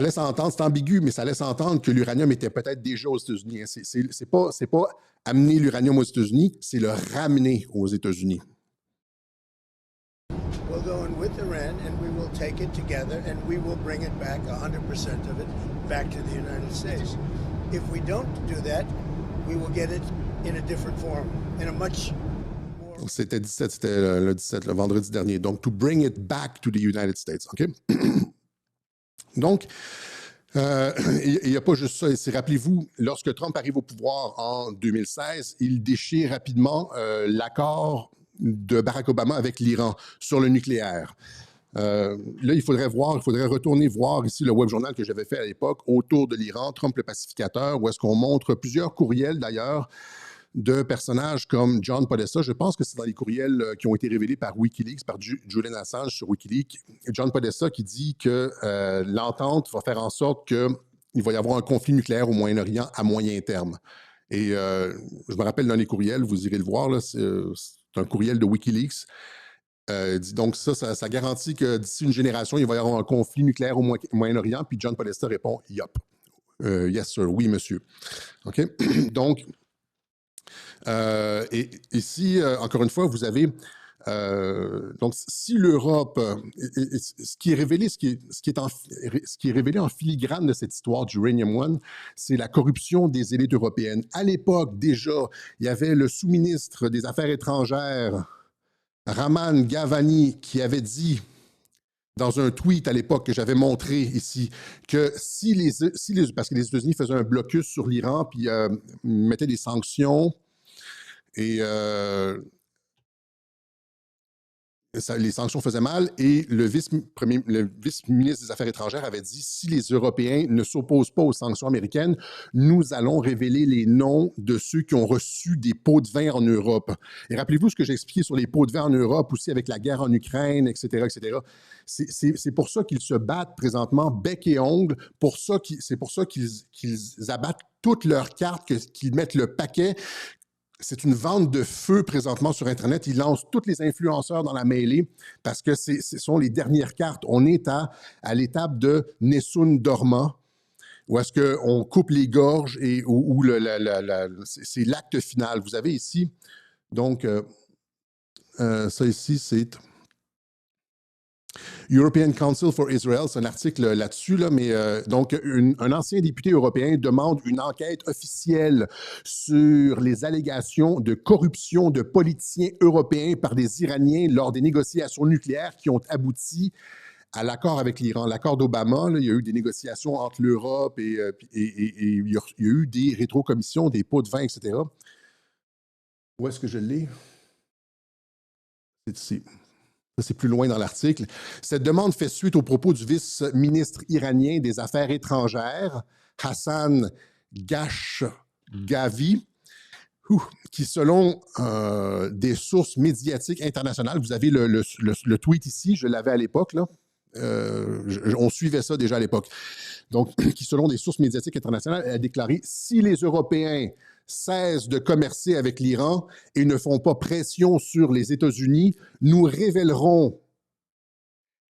laisse entendre, c'est ambigu, mais ça laisse entendre que l'uranium était peut-être déjà aux États-Unis. C'est pas amener l'uranium aux États-Unis, c'est le ramener aux États-Unis. We'll go in with Iran and we will take it together and we will bring it back, 100% of it, back to the United States. If we don't do that, we will get it in a different form, in a much more... C'était le 17, le vendredi dernier. Donc, to bring it back to the United States, OK? Donc, il n'y a pas juste ça. Rappelez-vous, lorsque Trump arrive au pouvoir en 2016, il déchire rapidement l'accord de Barack Obama avec l'Iran sur le nucléaire. Là, il faudrait retourner voir ici le web journal que j'avais fait à l'époque autour de l'Iran, Trump le pacificateur, où est-ce qu'on montre plusieurs courriels d'ailleurs de personnages comme John Podesta. Je pense que c'est dans les courriels qui ont été révélés par Wikileaks, par Julian Assange sur Wikileaks. John Podesta qui dit que l'entente va faire en sorte qu'il va y avoir un conflit nucléaire au Moyen-Orient à moyen terme. Et je me rappelle dans les courriels, vous irez le voir, c'est un courriel de Wikileaks. Donc ça garantit que d'ici une génération, il va y avoir un conflit nucléaire au Moyen-Orient. Puis John Podesta répond « Yup. Yes, sir. Oui, monsieur. » OK? Donc, et ici, encore une fois, vous avez... donc, si l'Europe... ce qui est révélé en filigrane de cette histoire du Uranium One, c'est la corruption des élites européennes. À l'époque, déjà, il y avait le sous-ministre des Affaires étrangères, Raman Gavani, qui avait dit dans un tweet à l'époque que j'avais montré ici, que parce que les États-Unis faisaient un blocus sur l'Iran, puis mettaient des sanctions, et les sanctions faisaient mal, et le vice-ministre des Affaires étrangères avait dit, si les Européens ne s'opposent pas aux sanctions américaines, nous allons révéler les noms de ceux qui ont reçu des pots de vin en Europe. Et rappelez-vous ce que j'ai expliqué sur les pots de vin en Europe, aussi avec la guerre en Ukraine, etc., etc. C'est pour ça qu'ils se battent présentement bec et ongle, c'est pour ça qu'ils abattent toutes leurs cartes, qu'ils mettent le paquet c'est une vente de feu présentement sur Internet. Ils lancent tous les influenceurs dans la mêlée parce que ce sont les dernières cartes. On est à l'étape de Nessun Dorma, où est-ce qu'on coupe les gorges et où c'est l'acte final. Vous avez ici, donc, ça ici, c'est European Council for Israel, c'est un article là-dessus, là, mais donc un ancien député européen demande une enquête officielle sur les allégations de corruption de politiciens européens par des Iraniens lors des négociations nucléaires qui ont abouti à l'accord avec l'Iran. L'accord d'Obama, il y a eu des négociations entre l'Europe et il y a eu des rétrocommissions, des pots de vin, etc. Où est-ce que je l'ai? C'est ici. Ça, c'est plus loin dans l'article. Cette demande fait suite aux propos du vice-ministre iranien des Affaires étrangères, Hassan Ghashgavi, qui, selon des sources médiatiques internationales, vous avez le tweet ici, je l'avais à l'époque, là. On suivait ça déjà à l'époque. Donc, qui, selon des sources médiatiques internationales, a déclaré « Si les Européens cessent de commercer avec l'Iran et ne font pas pression sur les États-Unis, nous révélerons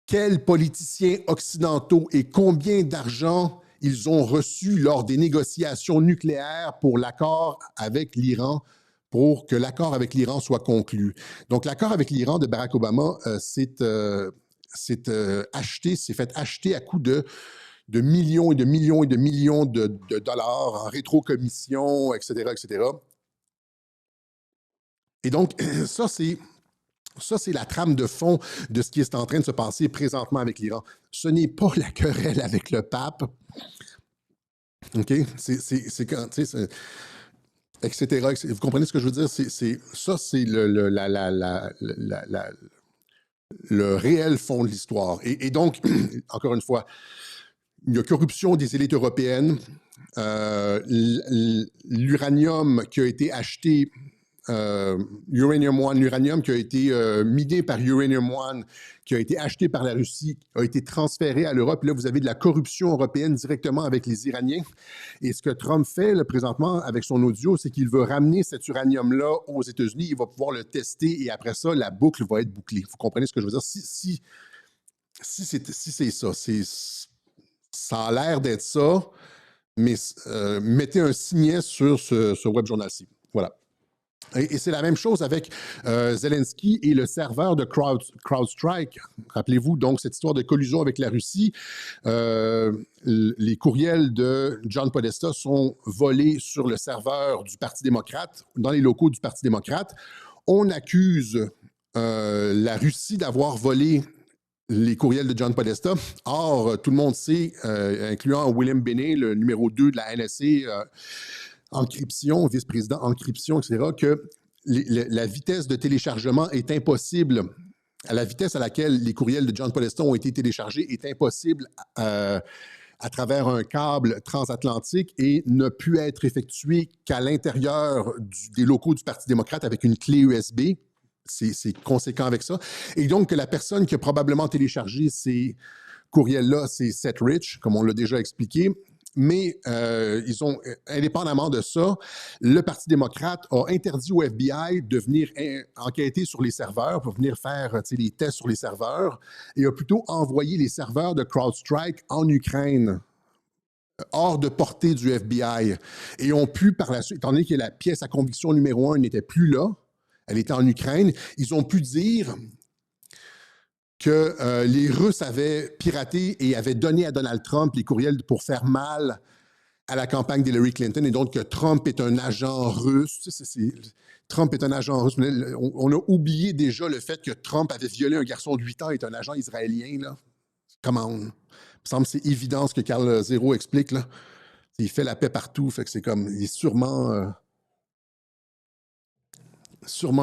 quels politiciens occidentaux et combien d'argent ils ont reçu lors des négociations nucléaires pour l'accord avec l'Iran, pour que l'accord avec l'Iran soit conclu. » Donc, l'accord avec l'Iran de Barack Obama, s'est fait acheter à coût de millions et de millions et de millions de dollars en rétrocommission, etc., etc. Et donc, ça, c'est la trame de fond de ce qui est en train de se passer présentement avec l'Iran. Ce n'est pas la querelle avec le pape, OK? C'est quand, tu sais, etc. Vous comprenez ce que je veux dire? Ça, c'est le réel fond de l'histoire. Et donc, encore une fois, il y a corruption des élites européennes, l'uranium qui a été acheté, Uranium One, l'uranium qui a été miné par Uranium One, qui a été acheté par la Russie, a été transféré à l'Europe. Là, vous avez de la corruption européenne directement avec les Iraniens. Et ce que Trump fait là, présentement avec son audio, c'est qu'il veut ramener cet uranium-là aux États-Unis. Il va pouvoir le tester et après ça, la boucle va être bouclée. Vous comprenez ce que je veux dire? Si c'est ça, ça a l'air d'être ça, mais mettez un signet sur ce web journal-ci. Voilà. Et c'est la même chose avec Zelensky et le serveur de CrowdStrike. Rappelez-vous, donc, cette histoire de collusion avec la Russie. Les courriels de John Podesta sont volés sur le serveur du Parti démocrate, dans les locaux du Parti démocrate. On accuse la Russie d'avoir volé les courriels de John Podesta. Or, tout le monde sait, incluant William Binney, le numéro 2 de la NSA, encryption, vice-président encryption, etc., que la vitesse de téléchargement est impossible. À la vitesse à laquelle les courriels de John Podesta ont été téléchargés est impossible à travers un câble transatlantique et ne peut être effectué qu'à l'intérieur des locaux du Parti démocrate avec une clé USB. C'est conséquent avec ça. Et donc, que la personne qui a probablement téléchargé ces courriels-là, c'est Seth Rich, comme on l'a déjà expliqué. Mais ils ont, indépendamment de ça, le Parti démocrate a interdit au FBI de venir enquêter sur les serveurs pour venir faire les tests sur les serveurs et a plutôt envoyé les serveurs de CrowdStrike en Ukraine, hors de portée du FBI. Et ont pu, par la suite, étant donné que la pièce à conviction numéro 1 n'était plus là, elle était en Ukraine, ils ont pu dire que les Russes avaient piraté et avaient donné à Donald Trump les courriels pour faire mal à la campagne d'Hillary Clinton, et donc que Trump est un agent russe. Trump est un agent russe. On a oublié déjà le fait que Trump avait violé un garçon de 8 ans et est un agent israélien. Là. Comment on... Il me semble que c'est évident ce que Carl Zero explique. Là. Il fait la paix partout, fait que c'est comme... Il est sûrement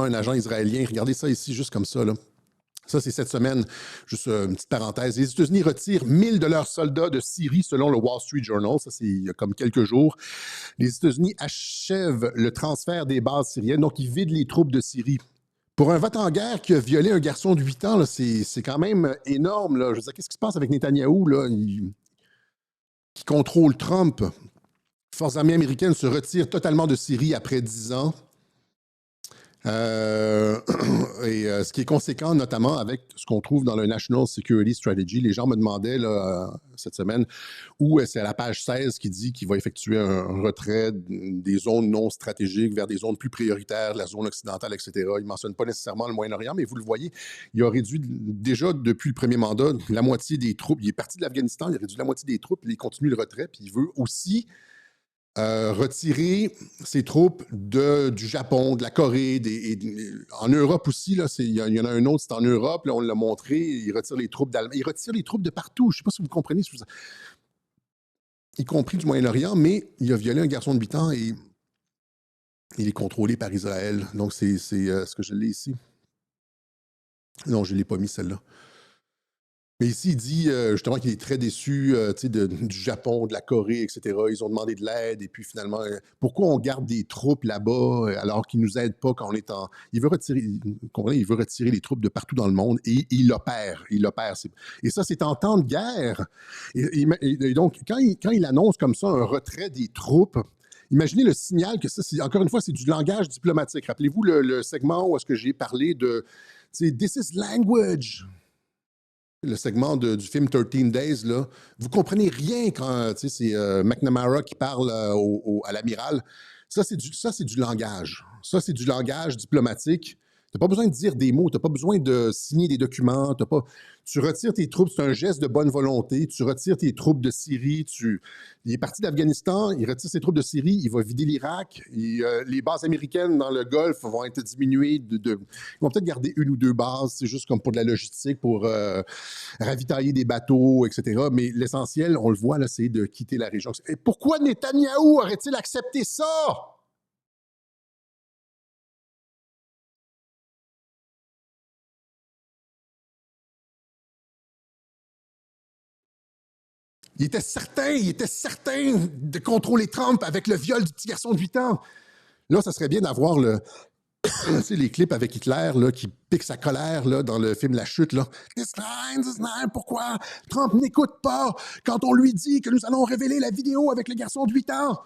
un agent israélien. Regardez ça ici, juste comme ça, là. Ça, c'est cette semaine, juste une petite parenthèse. Les États-Unis retirent 1000 de leurs soldats de Syrie, selon le Wall Street Journal. Ça, c'est il y a comme quelques jours. Les États-Unis achèvent le transfert des bases syriennes, donc ils vident les troupes de Syrie. Pour un vote en guerre qui a violé un garçon de 8 ans, là, c'est quand même énorme. Là. Je veux dire, qu'est-ce qui se passe avec Netanyahou, là, qui contrôle Trump? Les forces armées américaines se retirent totalement de Syrie après 10 ans. Euh, ce qui est conséquent, notamment avec ce qu'on trouve dans le National Security Strategy, les gens me demandaient là, cette semaine où c'est à la page 16 qui dit qu'il va effectuer un retrait des zones non stratégiques vers des zones plus prioritaires, la zone occidentale, etc. Il ne mentionne pas nécessairement le Moyen-Orient, mais vous le voyez, il a réduit déjà depuis le premier mandat la moitié des troupes. Il est parti de l'Afghanistan, il a réduit la moitié des troupes, il continue le retrait, puis il veut aussi retirer ses troupes du Japon, de la Corée, en Europe aussi, là, il y en a un autre, c'est en Europe, là, on l'a montré, il retire les troupes d'Allemagne, il retire les troupes de partout, je ne sais pas si vous comprenez, y compris du Moyen-Orient, mais il a violé un garçon de 8 ans et il est contrôlé par Israël. Donc, c'est ce que je l'ai ici. Non, je ne l'ai pas mis, celle-là. Mais ici, il dit justement qu'il est très déçu du Japon, de la Corée, etc. Ils ont demandé de l'aide et puis finalement, pourquoi on garde des troupes là-bas alors qu'ils ne nous aident pas quand on est en... Il veut retirer, vous comprenez, il veut retirer les troupes de partout dans le monde et il l'opère. Et ça, c'est en temps de guerre. Et donc, quand il annonce comme ça un retrait des troupes, imaginez le signal que ça, encore une fois, c'est du langage diplomatique. Rappelez-vous le segment où est-ce que j'ai parlé de... This is language. Le segment du film 13 Days, là, vous comprenez rien quand c'est McNamara qui parle à l'amiral. Ça, c'est du langage. Ça, c'est du langage diplomatique. Tu n'as pas besoin de dire des mots, tu n'as pas besoin de signer des documents. Tu retires tes troupes, c'est un geste de bonne volonté. Tu retires tes troupes de Syrie. Il est parti d'Afghanistan, il retire ses troupes de Syrie, il va vider l'Irak. Les bases américaines dans le Golfe vont être diminuées. Ils vont peut-être garder une ou deux bases, c'est juste comme pour de la logistique, pour ravitailler des bateaux, etc. Mais l'essentiel, on le voit, là, c'est de quitter la région. Et pourquoi Netanyahou aurait-il accepté ça? Il était certain de contrôler Trump avec le viol du petit garçon de 8 ans. Là, ça serait bien d'avoir les clips avec Hitler là, qui pique sa colère là, dans le film La Chute. Là. This line, pourquoi Trump n'écoute pas quand on lui dit que nous allons révéler la vidéo avec le garçon de 8 ans?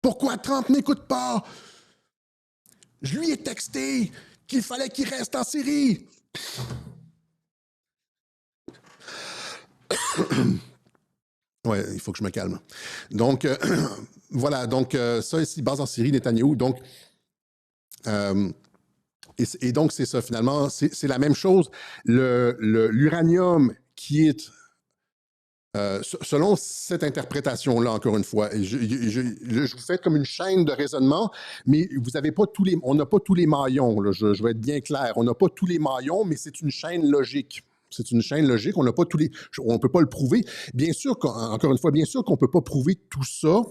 Pourquoi Trump n'écoute pas? Je lui ai texté qu'il fallait qu'il reste en Syrie. Ouais, il faut que je me calme. Donc, voilà, donc ça ici, base en Syrie, Netanyahou. Donc, et donc, c'est ça, finalement, c'est la même chose. L'uranium qui est, selon cette interprétation-là, encore une fois, je vous fais comme une chaîne de raisonnement, mais vous avez pas on n'a pas tous les maillons, là, je vais être bien clair, on n'a pas tous les maillons, mais c'est une chaîne logique. C'est une chaîne logique, on n'a pas on ne peut pas le prouver. Bien sûr, encore une fois, bien sûr qu'on ne peut pas prouver tout ça.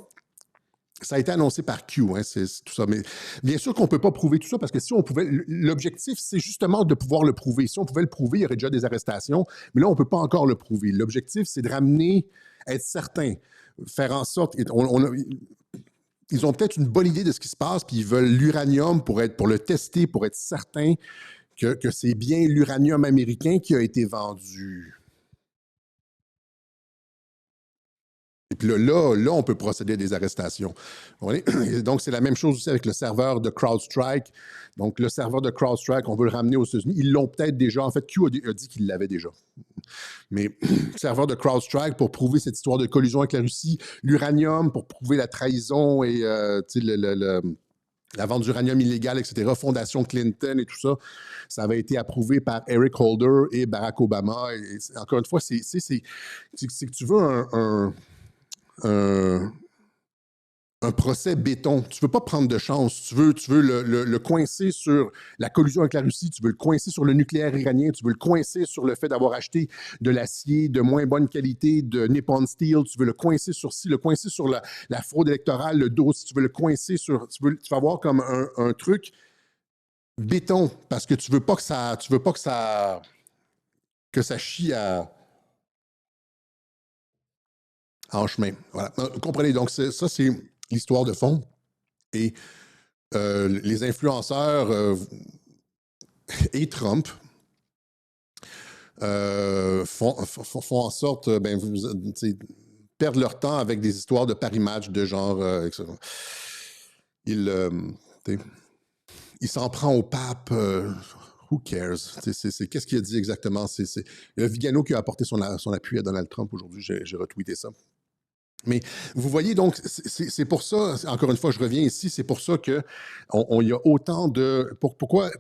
Ça a été annoncé par Q, hein, c'est tout ça. Mais bien sûr qu'on ne peut pas prouver tout ça parce que si on pouvait, l'objectif, c'est justement de pouvoir le prouver. Si on pouvait le prouver, il y aurait déjà des arrestations, mais là, on ne peut pas encore le prouver. L'objectif, c'est de ramener, être certain, faire en sorte. Ils ont peut-être une bonne idée de ce qui se passe, puis ils veulent l'uranium pour le tester, pour être certain que c'est bien l'uranium américain qui a été vendu. Et puis là, on peut procéder à des arrestations. Donc, c'est la même chose aussi avec le serveur de CrowdStrike. Donc, le serveur de CrowdStrike, on veut le ramener aux États-Unis. Ils l'ont peut-être déjà. En fait, Q a dit qu'il l'avait déjà. Mais le serveur de CrowdStrike, pour prouver cette histoire de collusion avec la Russie, l'uranium, pour prouver la trahison et la vente d'uranium illégal, etc., Fondation Clinton et tout ça, ça avait été approuvé par Eric Holder et Barack Obama. Et encore une fois, c'est que tu veux un procès béton. Tu ne veux pas prendre de chance. Tu veux le coincer sur la collusion avec la Russie, tu veux le coincer sur le nucléaire iranien, tu veux le coincer sur le fait d'avoir acheté de l'acier de moins bonne qualité de Nippon Steel, tu veux le coincer sur la fraude électorale, le dos, tu veux le coincer sur... Tu vas avoir comme un truc béton parce que tu veux pas que ça chie en chemin. Voilà. Vous comprenez? Donc, ça, c'est l'histoire de fond. Et les influenceurs et Trump font en sorte, perdre leur temps avec des histoires de Paris Match de genre, etc. il, tu sais, il s'en prend au pape. Who cares? Qu'est-ce qu'il a dit exactement? C'est le Vigano qui a apporté son appui à Donald Trump aujourd'hui. J'ai retweeté ça. Mais vous voyez, donc, c'est pour ça, encore une fois, je reviens ici, c'est pour ça qu'il y a autant de... Pourquoi,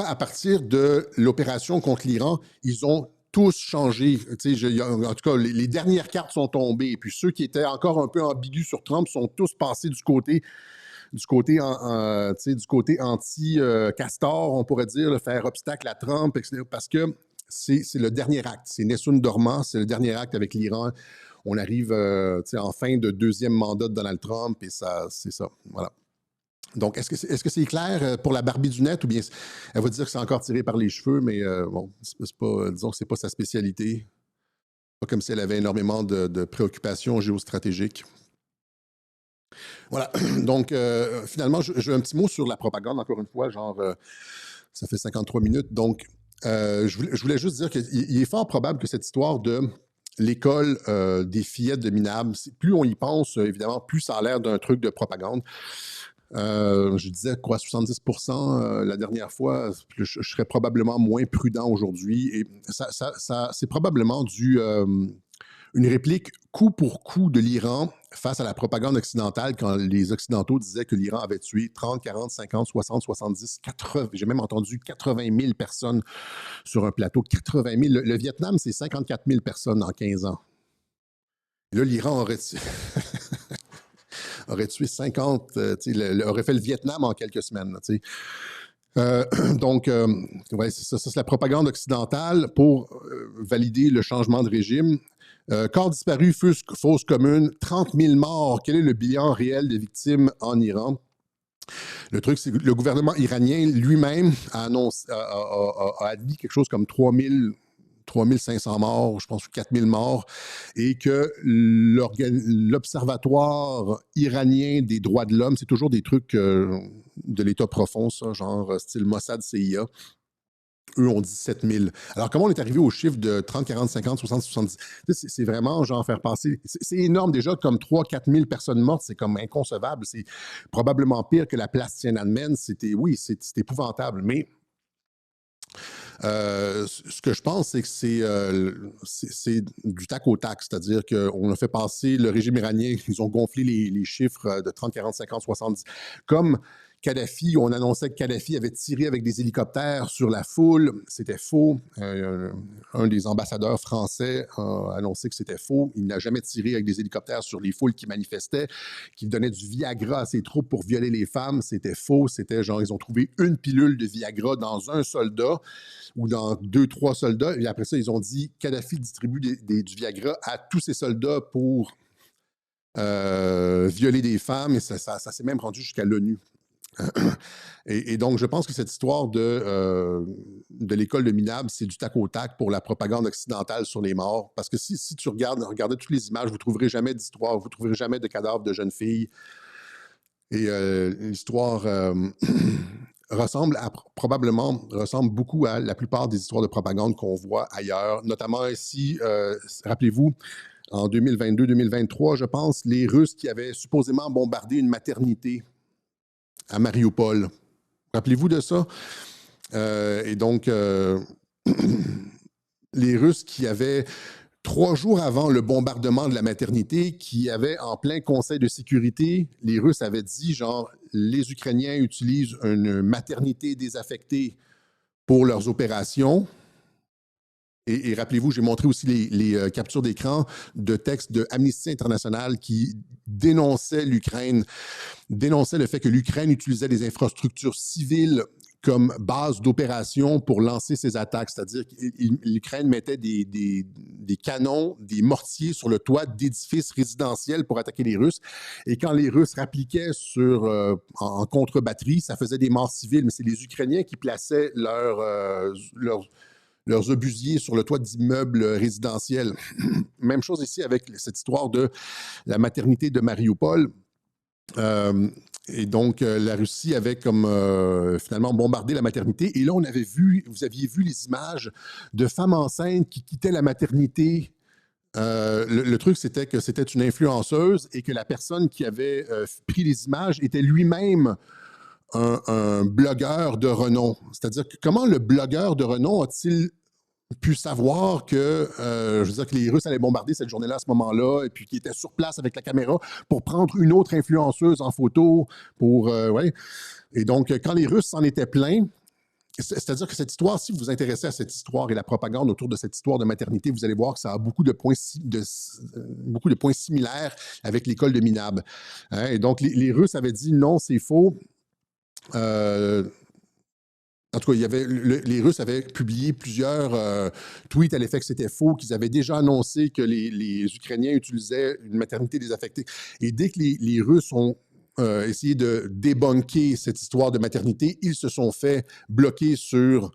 à partir de l'opération contre l'Iran, ils ont tous changé? En tout cas, les dernières cartes sont tombées. Et puis ceux qui étaient encore un peu ambigus sur Trump sont tous passés du côté anti-Castor, on pourrait dire, faire obstacle à Trump, parce que c'est le dernier acte. C'est Nessun Dorma, c'est le dernier acte avec l'Iran. On arrive en fin de deuxième mandat de Donald Trump et ça, c'est ça. Voilà. Donc, est-ce que c'est clair pour la Barbie du net ou bien elle va dire que c'est encore tiré par les cheveux, mais bon, c'est pas, disons que c'est pas sa spécialité. Pas comme si elle avait énormément de préoccupations géostratégiques. Voilà. Donc, finalement, je veux un petit mot sur la propagande, encore une fois, ça fait 53 minutes. Donc, je voulais juste dire qu'il est fort probable que cette histoire de l'école des fillettes de minables, plus on y pense, évidemment, plus ça a l'air d'un truc de propagande. Je disais quoi, 70% la dernière fois, je serais probablement moins prudent aujourd'hui. Et c'est probablement une réplique coup pour coup de l'Iran face à la propagande occidentale quand les Occidentaux disaient que l'Iran avait tué 30, 40, 50, 60, 70, 80, j'ai même entendu 80 000 personnes sur un plateau. 80 000. Le Vietnam, c'est 54 000 personnes en 15 ans. Et là, l'Iran aurait tué 50, aurait fait le Vietnam en quelques semaines. Donc, ouais, ça, c'est la propagande occidentale pour valider le changement de régime. Corps disparu, fausse commune, 30 000 morts. Quel est le bilan réel des victimes en Iran? Le truc, c'est que le gouvernement iranien lui-même a admis quelque chose comme 3 500 morts, je pense 4 000 morts, et que l'Observatoire iranien des droits de l'homme, c'est toujours des trucs de l'État profond, ça, genre style Mossad, CIA. Eux ont dit 7 000. Alors, comment on est arrivé au chiffre de 30, 40, 50, 60, 70? C'est vraiment, genre, faire passer... C'est énorme déjà, comme 3, 4 000 personnes mortes, c'est comme inconcevable. C'est probablement pire que la place Tiananmen. Oui, c'est épouvantable, mais... ce que je pense, c'est que c'est du tac au tac, c'est-à-dire qu'on a fait passer le régime iranien, ils ont gonflé les chiffres de 30, 40, 50, 70, comme Kadhafi, on annonçait que Kadhafi avait tiré avec des hélicoptères sur la foule. C'était faux. Un des ambassadeurs français a annoncé que c'était faux. Il n'a jamais tiré avec des hélicoptères sur les foules qui manifestaient, qu'il donnait du Viagra à ses troupes pour violer les femmes. C'était faux. C'était genre, ils ont trouvé une pilule de Viagra dans un soldat ou dans 2, 3 soldats. Et après ça, ils ont dit Kadhafi distribue du Viagra à tous ses soldats pour violer des femmes. Et ça s'est même rendu jusqu'à l'ONU. Et donc, je pense que cette histoire de l'école de minables, c'est du tac au tac pour la propagande occidentale sur les morts. Parce que si tu regardez toutes les images, vous ne trouverez jamais d'histoire, vous ne trouverez jamais de cadavres de jeunes filles. Et l'histoire ressemble beaucoup à la plupart des histoires de propagande qu'on voit ailleurs. Notamment ici, rappelez-vous, en 2022-2023, je pense, les Russes qui avaient supposément bombardé une maternité à Mariupol. Rappelez-vous de ça? Et donc, les Russes qui avaient, 3 jours avant le bombardement de la maternité, qui avaient en plein conseil de sécurité, les Russes avaient dit, genre, les Ukrainiens utilisent une maternité désaffectée pour leurs opérations. Et rappelez-vous, j'ai montré aussi les captures d'écran de textes de Amnesty International qui dénonçaient l'Ukraine, dénonçaient le fait que l'Ukraine utilisait des infrastructures civiles comme base d'opération pour lancer ses attaques. C'est-à-dire que l'Ukraine mettait des canons, des mortiers sur le toit d'édifices résidentiels pour attaquer les Russes. Et quand les Russes rappliquaient en contre-batterie, ça faisait des morts civiles. Mais c'est les Ukrainiens qui plaçaient leurs obusiers sur le toit d'immeubles résidentiels. Même chose ici avec cette histoire de la maternité de Mariupol. Et donc, la Russie avait comme finalement bombardé la maternité. Et là, vous aviez vu les images de femmes enceintes qui quittaient la maternité Le truc, c'était que c'était une influenceuse et que la personne qui avait pris les images était lui-même un blogueur de renom. C'est-à-dire que comment le blogueur de renom a-t-il pu savoir que, je veux dire, que les Russes allaient bombarder cette journée-là à ce moment-là, et puis qu'ils étaient sur place avec la caméra pour prendre une autre influenceuse en photo, ouais. Et donc, quand les Russes s'en étaient pleins, c'est-à-dire que cette histoire, si vous vous intéressez à cette histoire et la propagande autour de cette histoire de maternité, vous allez voir que ça a beaucoup de points similaires avec l'école de Minab. Hein? Et donc, les Russes avaient dit non, c'est faux. En tout cas, les Russes avaient publié plusieurs tweets à l'effet que c'était faux, qu'ils avaient déjà annoncé que les Ukrainiens utilisaient une maternité désaffectée. Et dès que les Russes ont essayé de débunker cette histoire de maternité, ils se sont fait bloquer sur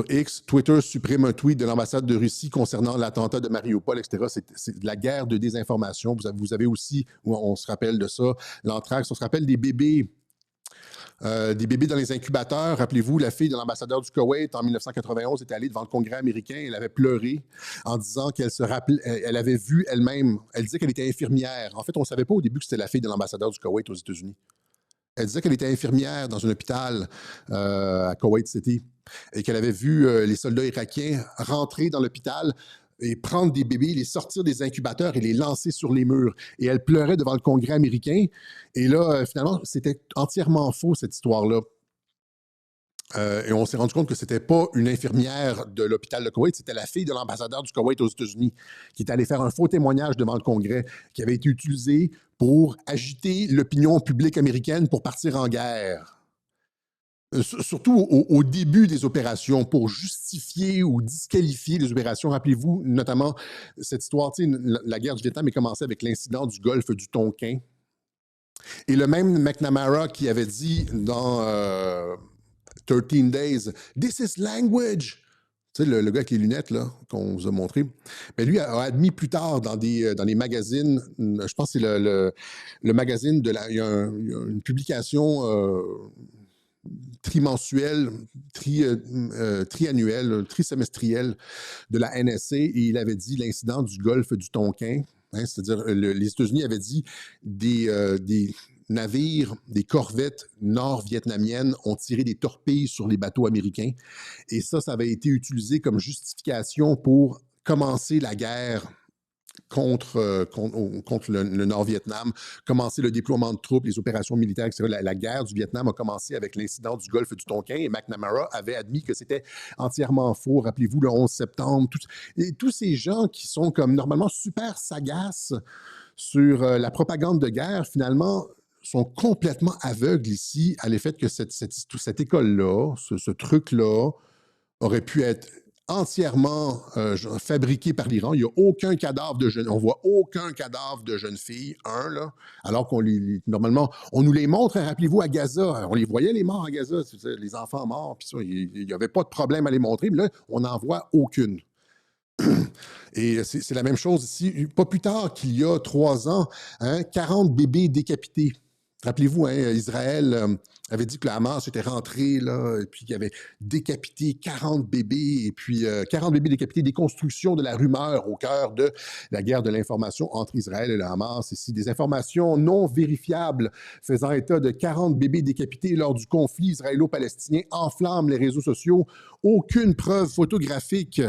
X. Twitter supprime un tweet de l'ambassade de Russie concernant l'attentat de Mariupol, etc. C'est de la guerre de désinformation. Vous avez aussi, on se rappelle de ça, l'anthrax, on se rappelle des bébés dans les incubateurs. Rappelez-vous, la fille de l'ambassadeur du Koweït en 1991 était allée devant le Congrès américain. Elle avait pleuré en disant qu'elle se rappelait, elle avait vu elle-même, elle disait qu'elle était infirmière. En fait, on ne savait pas au début que c'était la fille de l'ambassadeur du Koweït aux États-Unis. Elle disait qu'elle était infirmière dans un hôpital à Kuwait City et qu'elle avait vu les soldats irakiens rentrer dans l'hôpital et prendre des bébés, les sortir des incubateurs et les lancer sur les murs. Et elle pleurait devant le Congrès américain. Et là, finalement, c'était entièrement faux, cette histoire-là. Et on s'est rendu compte que c'était pas une infirmière de l'hôpital de Koweït, c'était la fille de l'ambassadeur du Koweït aux États-Unis qui est allée faire un faux témoignage devant le Congrès, qui avait été utilisé pour agiter l'opinion publique américaine pour partir en guerre. Surtout au début des opérations, pour justifier ou disqualifier les opérations. Rappelez-vous, notamment, cette histoire, la guerre du Vietnam est commencée avec l'incident du golfe du Tonkin. Et le même McNamara qui avait dit dans 13 Days, « This is language », tu sais, le gars avec les lunettes là qu'on vous a montré, ben lui a admis plus tard dans des magazines, je pense que c'est le magazine il y a une publication trimensuelle, triannuelle, trisemestrielle de la NSA, et il avait dit l'incident du golfe du Tonkin, hein, c'est-à-dire les États-Unis avaient dit des navires, des corvettes nord-vietnamiennes ont tiré des torpilles sur les bateaux américains. Et ça avait été utilisé comme justification pour commencer la guerre contre le Nord-Vietnam, commencer le déploiement de troupes, les opérations militaires, etc. La guerre du Vietnam a commencé avec l'incident du golfe du Tonkin et McNamara avait admis que c'était entièrement faux. Rappelez-vous, le 11 septembre, et tous ces gens qui sont comme normalement super sagaces sur la propagande de guerre, finalement, sont complètement aveugles ici à l'effet que cette école-là, ce truc-là, aurait pu être entièrement fabriqué par l'Iran. Il n'y a aucun cadavre de jeune, on voit aucun cadavre de jeune fille, là, alors qu'on normalement, on nous les montre, rappelez-vous, à Gaza, on les voyait les morts à Gaza, les enfants morts, puis ça, il n'y avait pas de problème à les montrer, mais là, on n'en voit aucune. Et c'est la même chose ici. Pas plus tard qu'il y a 3 ans, 40 bébés décapités. Rappelez-vous, Israël avait dit que le Hamas était rentré, là, et puis qu'il avait décapité 40 bébés, et puis 40 bébés décapités, des constructions de la rumeur au cœur de la guerre de l'information entre Israël et le Hamas. Ici, des informations non vérifiables faisant état de 40 bébés décapités lors du conflit israélo-palestinien enflamment les réseaux sociaux. Aucune preuve photographique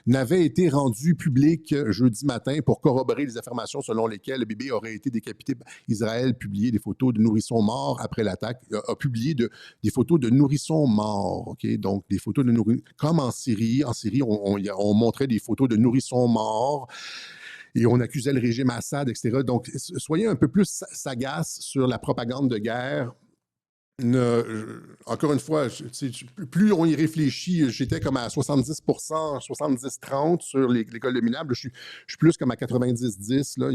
n'avait été rendue publique jeudi matin pour corroborer les affirmations selon lesquelles le bébé aurait été décapité. Israël publiait des photos de nourrissons morts après l'attaque, a publié des photos de nourrissons morts, OK? Donc, des photos de nourrissons, comme en Syrie. En Syrie, on montrait des photos de nourrissons morts et on accusait le régime Assad, etc. Donc, soyez un peu plus sagaces sur la propagande de guerre. Encore une fois, plus on y réfléchit, j'étais comme à 70%, 70-30 sur l'école de Minab. Je suis plus comme à 90-10, là.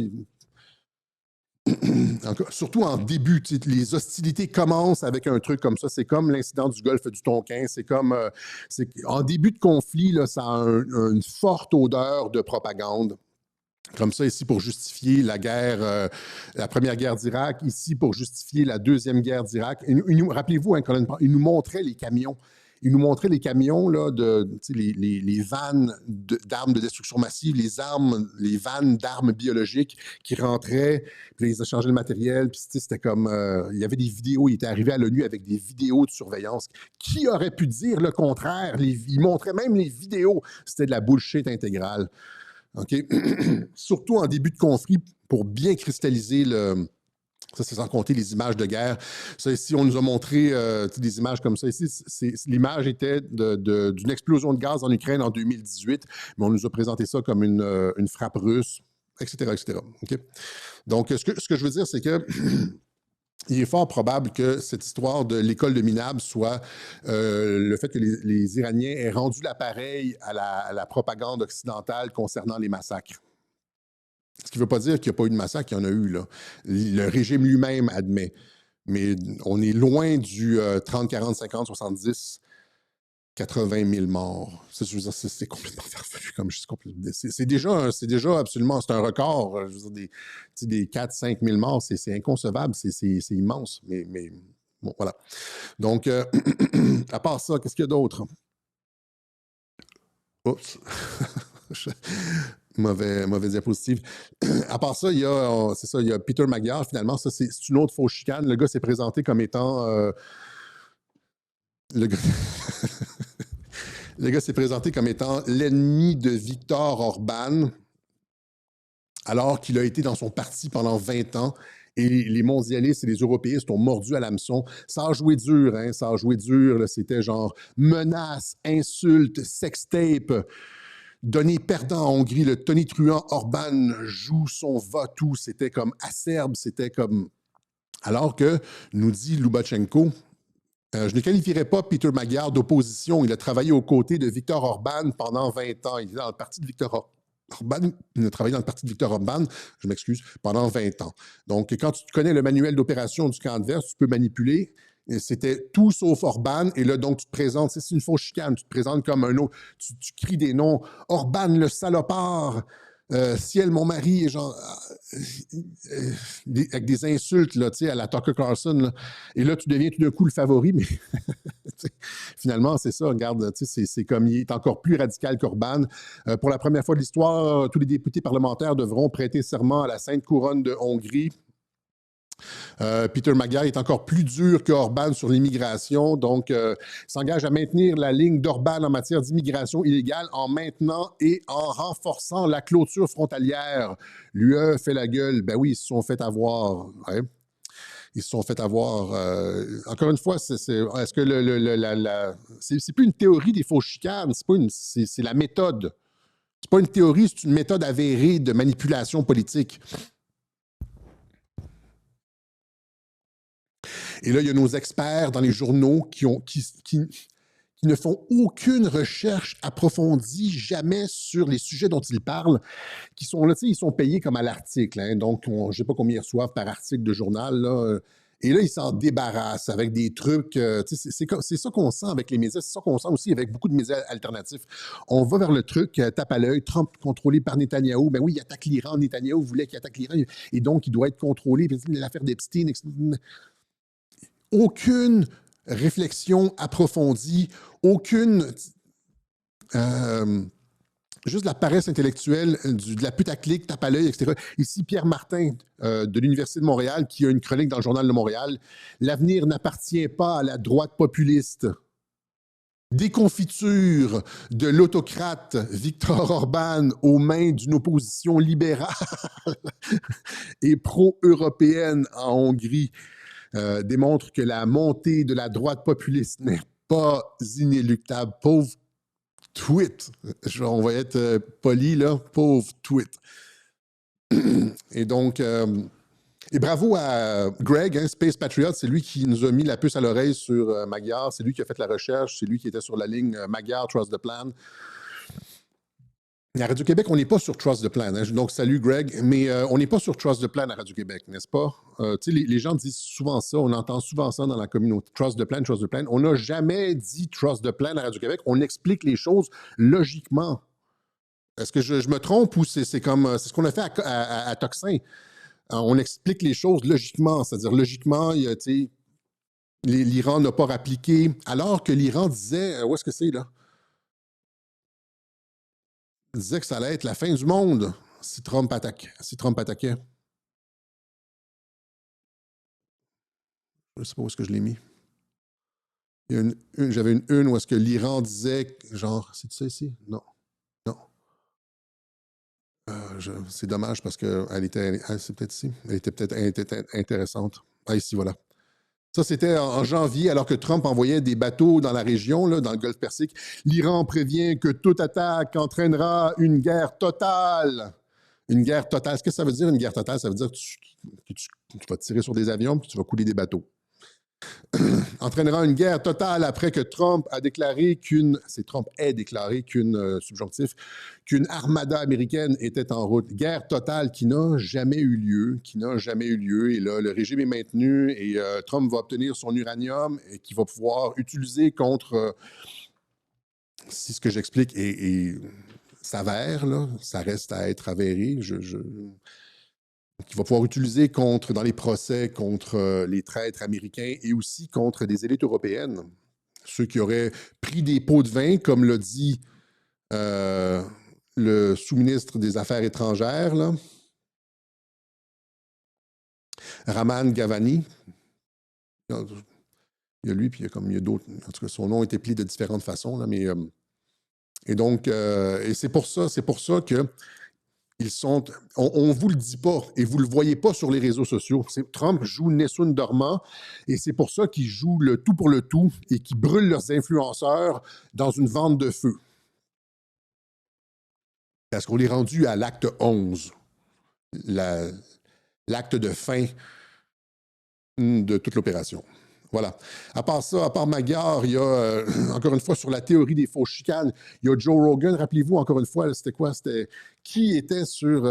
Surtout en début, les hostilités commencent avec un truc comme ça. C'est comme l'incident du golfe du Tonkin. C'est comme en début de conflit, là, ça a une forte odeur de propagande. Comme ça, ici, pour justifier la guerre, la première guerre d'Irak, ici, pour justifier la deuxième guerre d'Irak. Rappelez-vous, il nous montrait les camions. il nous montrait les camions, là, les vannes d'armes de destruction massive, les vannes d'armes biologiques qui rentraient, puis là, ils échangeaient le matériel, puis c'était comme... il y avait des vidéos, il était arrivé à l'ONU avec des vidéos de surveillance. Qui aurait pu dire le contraire? Il montrait même les vidéos. C'était de la bullshit intégrale. OK? Surtout en début de conflit, pour bien cristalliser le... Ça, c'est sans compter les images de guerre. Ça, ici, on nous a montré des images comme ça. Ici, l'image était d'une explosion de gaz en Ukraine en 2018, mais on nous a présenté ça comme une frappe russe, etc., etc. Okay? Donc, ce que je veux dire, c'est que il est fort probable que cette histoire de l'école de Minab soit le fait que les Iraniens aient rendu l'appareil à la propagande occidentale concernant les massacres. Ce qui ne veut pas dire qu'il n'y a pas eu de massacre, il y en a eu, là. Le régime lui-même admet. Mais on est loin du 30, 40, 50, 70, 80 000 morts. Ça, je veux dire, c'est complètement farfelu. C'est déjà absolument, c'est un record. Je veux dire, des 4, 5 000 morts, c'est inconcevable, c'est immense. Mais bon, voilà. Donc, à part ça, qu'est-ce qu'il y a d'autre? Oups. Mauvais diapositive. À part ça, il y a Peter Magyar, finalement. Ça, c'est une autre fausse chicane. Le gars s'est présenté comme étant... le gars s'est présenté comme étant l'ennemi de Viktor Orban, alors qu'il a été dans son parti pendant 20 ans. Et les mondialistes et les européistes ont mordu à l'hameçon. Ça a joué dur, hein? Ça a joué dur. C'était genre menaces, insultes, sextape. Donné perdant en Hongrie, le tonitruant Orban joue son va-tout. C'était comme acerbe, c'était comme... Alors que, nous dit Loubachenko, je ne qualifierais pas Peter Magyar d'opposition. Il a travaillé aux côtés de Viktor Orban pendant 20 ans. Il était dans le parti de Viktor Orban. Il a travaillé dans le parti de Viktor Orban, je m'excuse, pendant 20 ans. Donc, quand tu connais le manuel d'opération du camp adverse, tu peux manipuler. C'était tout sauf Orban. Et là, donc, tu te présentes, c'est une fausse chicane, tu te présentes comme un autre, tu cries des noms. Orban, le salopard, Ciel, mon mari, et genre, avec des insultes, là, à la Tucker Carlson. Là. Et là, tu deviens tout d'un coup le favori, mais finalement, c'est ça, regarde, c'est comme il est encore plus radical qu'Orban. Pour la première fois de l'histoire, tous les députés parlementaires devront prêter serment à la Sainte Couronne de Hongrie. Peter Magyar est encore plus dur qu'Orban sur l'immigration, donc s'engage à maintenir la ligne d'Orban en matière d'immigration illégale en maintenant et en renforçant la clôture frontalière. L'UE fait la gueule. Ben oui, ils se sont fait avoir. Ouais. Ils se sont fait avoir. Encore une fois, est-ce que c'est plus une théorie des faux chicanes, c'est la méthode. C'est pas une théorie, c'est une méthode avérée de manipulation politique. Et là, il y a nos experts dans les journaux qui ne font aucune recherche approfondie jamais sur les sujets dont ils parlent, qui sont là, tu sais, ils sont payés comme à l'article. Hein, donc, je ne sais pas combien ils reçoivent par article de journal. Là, et là, ils s'en débarrassent avec des trucs. C'est ça qu'on sent avec les médias. C'est ça qu'on sent aussi avec beaucoup de médias alternatifs. On va vers le truc, tape à l'œil, Trump contrôlé par Netanyahou. Ben oui, il attaque l'Iran. Netanyahou voulait qu'il attaque l'Iran. Et donc, il doit être contrôlé. L'affaire d'Epstein, aucune réflexion approfondie, aucune... juste la paresse intellectuelle, de la putaclic, tape à l'œil, etc. Ici, Pierre Martin, de l'Université de Montréal, qui a une chronique dans le Journal de Montréal. L'avenir n'appartient pas à la droite populiste. Déconfiture de l'autocrate Viktor Orban aux mains d'une opposition libérale et pro-européenne en Hongrie. Démontre que la montée de la droite populiste n'est pas inéluctable. Pauvre tweet. On va être poli, là. Pauvre tweet. Et donc, et bravo à Greg, hein, Space Patriot, c'est lui qui nous a mis la puce à l'oreille sur Magyar, c'est lui qui a fait la recherche, c'est lui qui était sur la ligne Magyar, Trust the Plan. À Radio-Québec, on n'est pas sur Trust the Plan. Hein? Donc, salut Greg, mais on n'est pas sur Trust the Plan à Radio-Québec, n'est-ce pas? Les gens disent souvent ça, on entend souvent ça dans la communauté. Trust the Plan, Trust the Plan. On n'a jamais dit Trust the Plan à Radio-Québec. On explique les choses logiquement. Est-ce que je me trompe ou c'est ce qu'on a fait à Toxin? On explique les choses logiquement, c'est-à-dire logiquement, il y a, l'Iran n'a pas rappliqué, alors que l'Iran disait, où est-ce que c'est là? Il disait que ça allait être la fin du monde si Trump attaquait. Je ne sais pas où est-ce que je l'ai mis. J'avais une où est-ce que l'Iran disait, genre, c'est ça ici? Non. Non. C'est dommage parce qu'elle était, c'est peut-être ici. Elle était peut-être intéressante. Ah, ici, voilà. Ça, c'était en janvier, alors que Trump envoyait des bateaux dans la région, là, dans le Golfe Persique. L'Iran prévient que toute attaque entraînera une guerre totale. Une guerre totale. Ce que ça veut dire, une guerre totale? Ça veut dire que tu vas tirer sur des avions puis tu vas couler des bateaux. Entraînera une guerre totale après que Trump a déclaré subjonctif, qu'une armada américaine était en route. Guerre totale qui n'a jamais eu lieu, Et là, le régime est maintenu et Trump va obtenir son uranium et qu'il va pouvoir utiliser contre, si ce que j'explique s'avère, là, ça reste à être avéré, qu'il va pouvoir utiliser dans les procès contre les traîtres américains et aussi contre des élites européennes, ceux qui auraient pris des pots de vin, comme l'a dit le sous-ministre des Affaires étrangères, là, Raman Gavani. Il y a lui, puis il y a d'autres. En tout cas, son nom est éplié de différentes façons, là, mais et donc, et c'est pour ça que on ne vous le dit pas et vous ne le voyez pas sur les réseaux sociaux. Trump joue Nessun Dormant et c'est pour ça qu'il joue le tout pour le tout et qu'il brûle leurs influenceurs dans une vente de feu. Parce qu'on est rendu à l'acte 11, l'acte de fin de toute l'opération. Voilà. À part ça, à part Magyar, il y a, encore une fois, sur la théorie des fausses chicanes, il y a Joe Rogan. Rappelez-vous, encore une fois, c'était quoi? Qui était sur...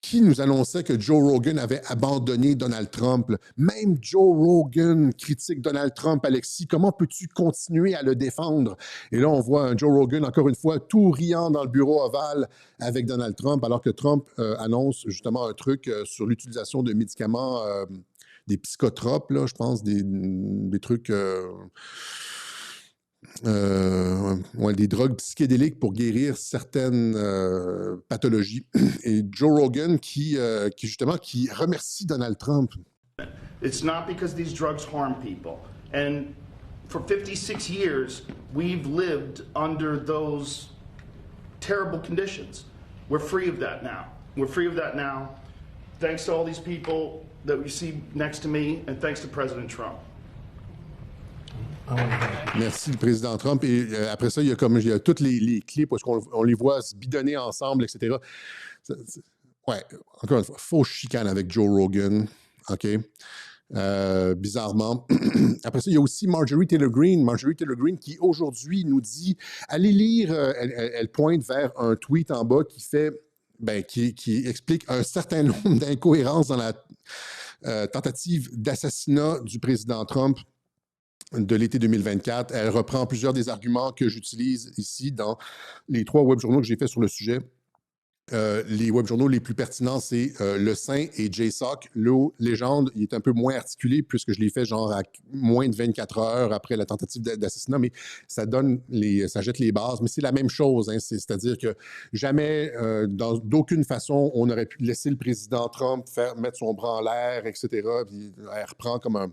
qui nous annonçait que Joe Rogan avait abandonné Donald Trump? Même Joe Rogan critique Donald Trump, Alexis. Comment peux-tu continuer à le défendre? Et là, on voit un Joe Rogan, encore une fois, tout riant dans le bureau ovale avec Donald Trump, alors que Trump annonce justement un truc sur l'utilisation de médicaments, des psychotropes, là, je pense, des trucs... des drogues psychédéliques pour guérir certaines pathologies. Et Joe Rogan qui remercie Donald Trump. It's not because these drugs harm people. And for 56 years, we've lived under those terrible conditions. We're free of that now. Thanks to all these people that we see next to me, and thanks to President Trump. Merci, le président Trump. Et après ça, il y a tous les clips parce qu'on les voit se bidonner ensemble, etc. Ouais, encore une fois, fausse chicane avec Joe Rogan. OK? Bizarrement. Après ça, il y a aussi Marjorie Taylor Greene. Marjorie Taylor Greene qui, aujourd'hui, nous dit... Allez lire, elle pointe vers un tweet en bas qui explique un certain nombre d'incohérences dans la tentative d'assassinat du président Trump de l'été 2024. Elle reprend plusieurs des arguments que j'utilise ici dans les 3 webjournaux que j'ai fait sur le sujet. Les webjournaux les plus pertinents, c'est Le Saint et JSOC. Le Légende, il est un peu moins articulé puisque je l'ai fait genre à moins de 24 heures après la tentative d'assassinat, mais ça jette les bases. Mais c'est la même chose, hein, c'est-à-dire que jamais, d'aucune façon, on aurait pu laisser le président Trump mettre son bras en l'air, etc. Puis elle reprend comme un...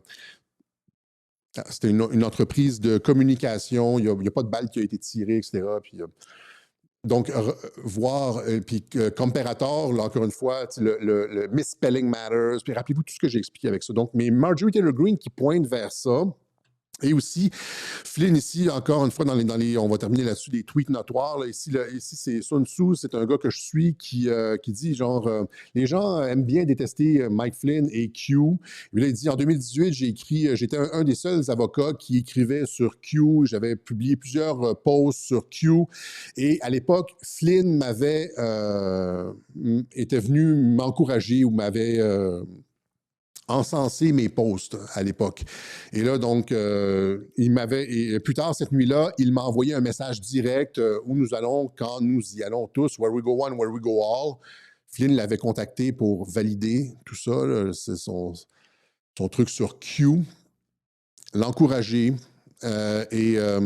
C'était une entreprise de communication, il n'y a pas de balle qui a été tirée, etc. Puis, donc, voir, puis Comparator, là, encore une fois, le misspelling matters, puis rappelez-vous tout ce que j'ai expliqué avec ça. Donc, mais Marjorie Taylor Greene qui pointe vers ça, et aussi, Flynn, ici, encore une fois, on va terminer là-dessus, des tweets notoires. Là. Ici, c'est Sun Tzu, c'est un gars que je suis qui dit, genre, les gens aiment bien détester Mike Flynn et Q. Et là, il dit, en 2018, j'étais un des seuls avocats qui écrivait sur Q. J'avais publié plusieurs posts sur Q. Et à l'époque, Flynn était venu m'encourager ou m'avait... encenser mes posts à l'époque. Et là, donc, et plus tard cette nuit-là, il m'a envoyé un message direct où nous allons quand nous y allons tous, where we go one, where we go all. Flynn l'avait contacté pour valider tout ça. Là, son truc sur Q, l'encourager, et là,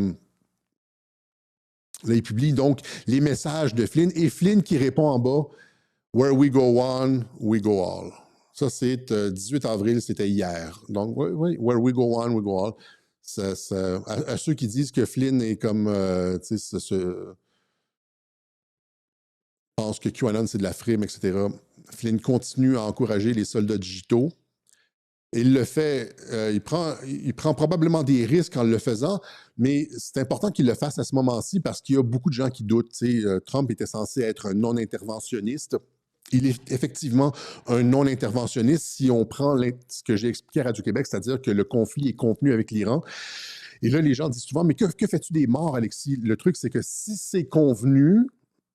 il publie donc les messages de Flynn, et Flynn qui répond en bas, « Where we go one, we go all ». Ça, c'est 18 avril, c'était hier. Donc, oui, « Where we go one, we go all ». À ceux qui disent que Flynn est comme, tu sais, pense que QAnon, c'est de la frime, etc. Flynn continue à encourager les soldats digitaux. Et il le fait, il prend probablement des risques en le faisant, mais c'est important qu'il le fasse à ce moment-ci parce qu'il y a beaucoup de gens qui doutent. Trump était censé être un non-interventionniste. Il est effectivement un non-interventionniste si on prend ce que j'ai expliqué à Radio-Québec, c'est-à-dire que le conflit est contenu avec l'Iran. Et là, les gens disent souvent, mais que fais-tu des morts, Alexis? Le truc, c'est que si c'est convenu,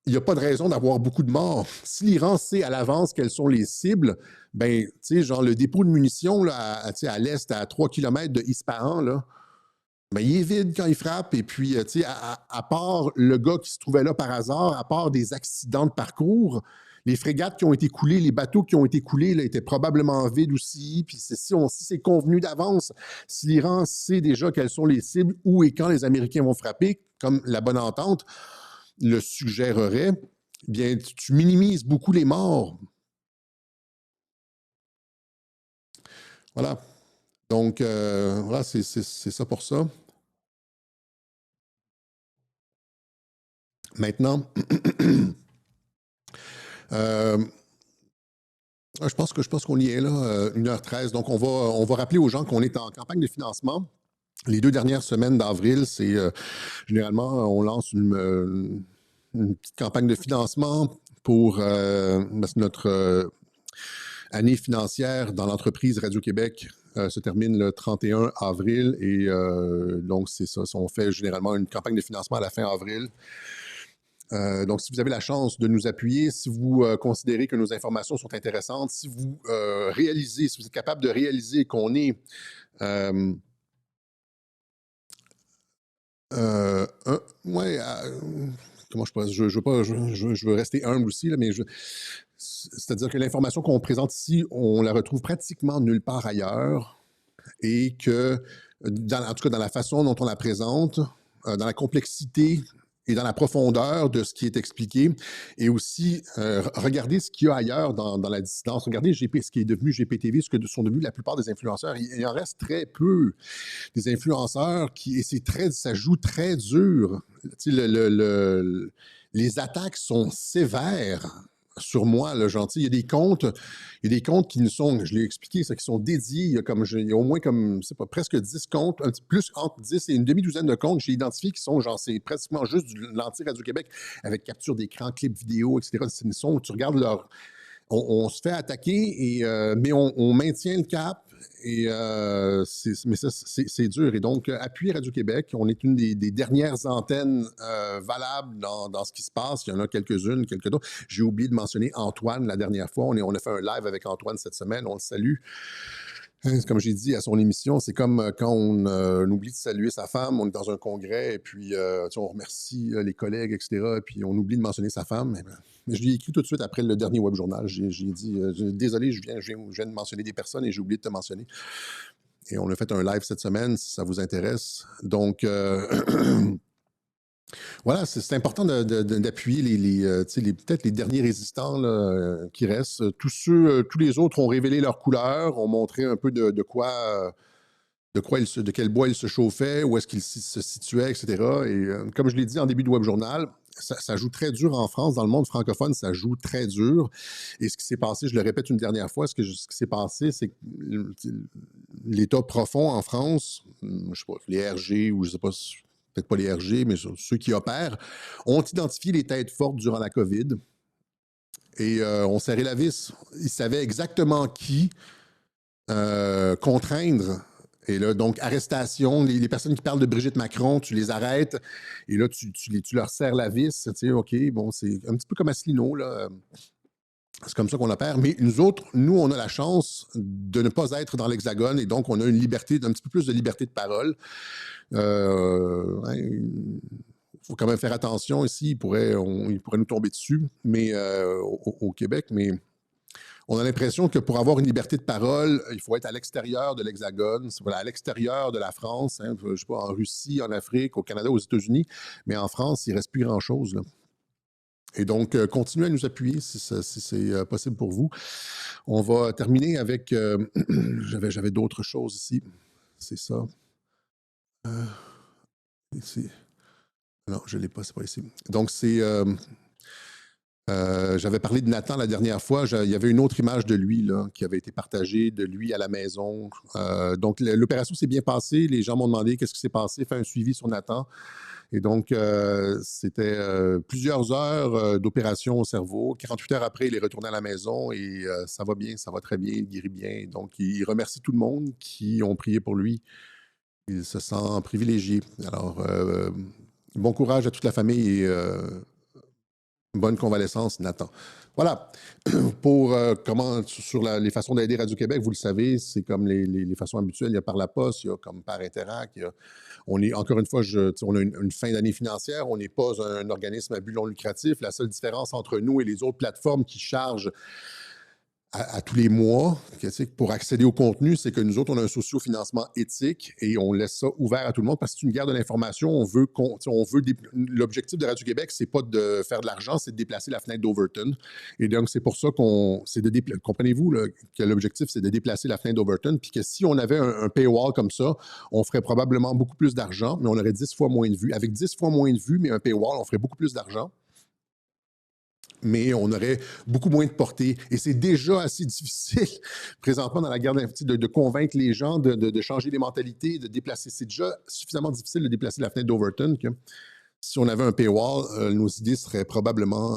il n'y a pas de raison d'avoir beaucoup de morts. Si l'Iran sait à l'avance quelles sont les cibles, ben, tu sais, genre le dépôt de munitions là, à l'est, à 3 km de Ispahan, là, ben, il est vide quand il frappe. Et puis, tu sais, à part le gars qui se trouvait là par hasard, à part des accidents de parcours, les frégates qui ont été coulées, les bateaux qui ont été coulés là, étaient probablement vides aussi. Puis si c'est convenu d'avance, si l'Iran sait déjà quelles sont les cibles, où et quand les Américains vont frapper, comme la bonne entente le suggérerait, bien, tu minimises beaucoup les morts. Voilà. Donc, voilà, c'est ça pour ça. Maintenant, je pense qu'on y est là, 1h13. Donc, on va rappeler aux gens qu'on est en campagne de financement. Les 2 dernières semaines d'avril, c'est généralement, on lance une petite campagne de financement pour notre année financière dans l'entreprise Radio-Québec se termine le 31 avril et donc c'est ça. On fait généralement une campagne de financement à la fin avril. Donc, si vous avez la chance de nous appuyer, si vous considérez que nos informations sont intéressantes, si vous réalisez, si vous êtes capable de réaliser qu'on est ouais, comment je pourrais, je veux rester humble aussi, là, mais c'est-à-dire que l'information qu'on présente ici, on la retrouve pratiquement nulle part ailleurs et que, en tout cas dans la façon dont on la présente, dans la complexité et dans la profondeur de ce qui est expliqué, et aussi regardez ce qu'il y a ailleurs dans la dissidence. Regardez ce qui est devenu GPTV, ce que sont devenus la plupart des influenceurs. Il en reste très peu des influenceurs et ça joue très dur. Tu sais, les attaques sont sévères sur moi, là, gentil. Il y a des comptes qui nous sont, je l'ai expliqué, ça, qui sont dédiés. Il y a au moins comme, c'est pas, presque 10 comptes, un petit plus entre 10 et une demi-douzaine de comptes que j'ai identifiés qui sont, genre, c'est pratiquement juste de l'anti-Radio-Québec avec capture d'écran, clips vidéo, etc. Tu regardes on se fait attaquer, mais on maintient le cap. Mais ça, c'est dur. Et donc, appuyez Radio-Québec. On est une des dernières antennes valables dans ce qui se passe. Il y en a quelques-unes, quelques d'autres. J'ai oublié de mentionner Antoine la dernière fois. On a fait un live avec Antoine cette semaine. On le salue. Comme j'ai dit à son émission, c'est comme quand on oublie de saluer sa femme, on est dans un congrès, et puis on remercie les collègues, etc., et puis on oublie de mentionner sa femme. Mais je lui ai écrit tout de suite après le dernier web journal. J'ai dit désolé, je viens de mentionner des personnes et j'ai oublié de te mentionner. Et on a fait un live cette semaine, si ça vous intéresse. Donc, voilà, c'est important d'appuyer peut-être les derniers résistants là, qui restent. Tous les autres ont révélé leur couleur, ont montré un peu de quel bois ils se chauffaient, où est-ce qu'ils se situaient, etc. Et comme je l'ai dit en début de web journal, ça joue très dur en France, dans le monde francophone, ça joue très dur. Et ce qui s'est passé, je le répète une dernière fois, ce qui s'est passé, c'est que l'État profond en France, je sais pas, les RG ou je sais pas, peut-être pas les RG, mais ceux qui opèrent, ont identifié les têtes fortes durant la COVID et ont serré la vis. Ils savaient exactement qui contraindre. Et là, donc, arrestation, les personnes qui parlent de Brigitte Macron, tu les arrêtes et là, tu leur serres la vis. Tu sais, OK, bon, c'est un petit peu comme Asselineau, là. C'est comme ça qu'on opère. Mais nous, on a la chance de ne pas être dans l'Hexagone et donc on a un petit peu plus de liberté de parole. Il faut quand même faire attention ici. Ils pourraient nous tomber dessus, mais au Québec. Mais On a l'impression que pour avoir une liberté de parole, il faut être à l'extérieur de l'Hexagone, voilà, à l'extérieur de la France, hein, je sais pas, en Russie, en Afrique, au Canada, aux États-Unis, mais en France, il ne reste plus grand-chose, là. Et donc, continuez à nous appuyer si c'est possible pour vous. On va terminer avec... j'avais d'autres choses ici. C'est ça. Ici. Non, je ne l'ai pas, c'est pas ici. Donc, c'est... j'avais parlé de Nathan la dernière fois. Il y avait une autre image de lui là, qui avait été partagée, de lui à la maison. Donc, l'opération s'est bien passée. Les gens m'ont demandé qu'est-ce qui s'est passé, fait un suivi sur Nathan. Et donc, c'était plusieurs heures d'opération au cerveau. 48 heures après, il est retourné à la maison et ça va bien, ça va très bien, il guérit bien. Donc, il remercie tout le monde qui ont prié pour lui. Il se sent privilégié. Alors, bon courage à toute la famille et bonne convalescence, Nathan. Voilà. Pour sur les façons d'aider Radio-Québec, vous le savez, c'est comme les façons habituelles. Il y a par la poste, il y a comme par Interact. On est, encore une fois, on a une fin d'année financière. On n'est pas un organisme à but non lucratif. La seule différence entre nous et les autres plateformes qui chargent à tous les mois pour accéder au contenu, c'est que nous autres, on a un socio-financement éthique et on laisse ça ouvert à tout le monde parce que c'est une guerre de l'information. L'objectif de Radio-Québec, c'est pas de faire de l'argent, c'est de déplacer la fenêtre d'Overton. Et donc, c'est pour ça comprenez-vous que l'objectif, c'est de déplacer la fenêtre d'Overton, puis que si on avait un paywall comme ça, on ferait probablement beaucoup plus d'argent, mais on aurait 10 fois moins de vues. Avec 10 fois moins de vues, mais un paywall, on ferait beaucoup plus d'argent. Mais on aurait beaucoup moins de portée. Et c'est déjà assez difficile, présentement, dans la guerre de convaincre les gens, de changer les mentalités, de déplacer. C'est déjà suffisamment difficile de déplacer la fenêtre d'Overton que si on avait un paywall, nos idées seraient probablement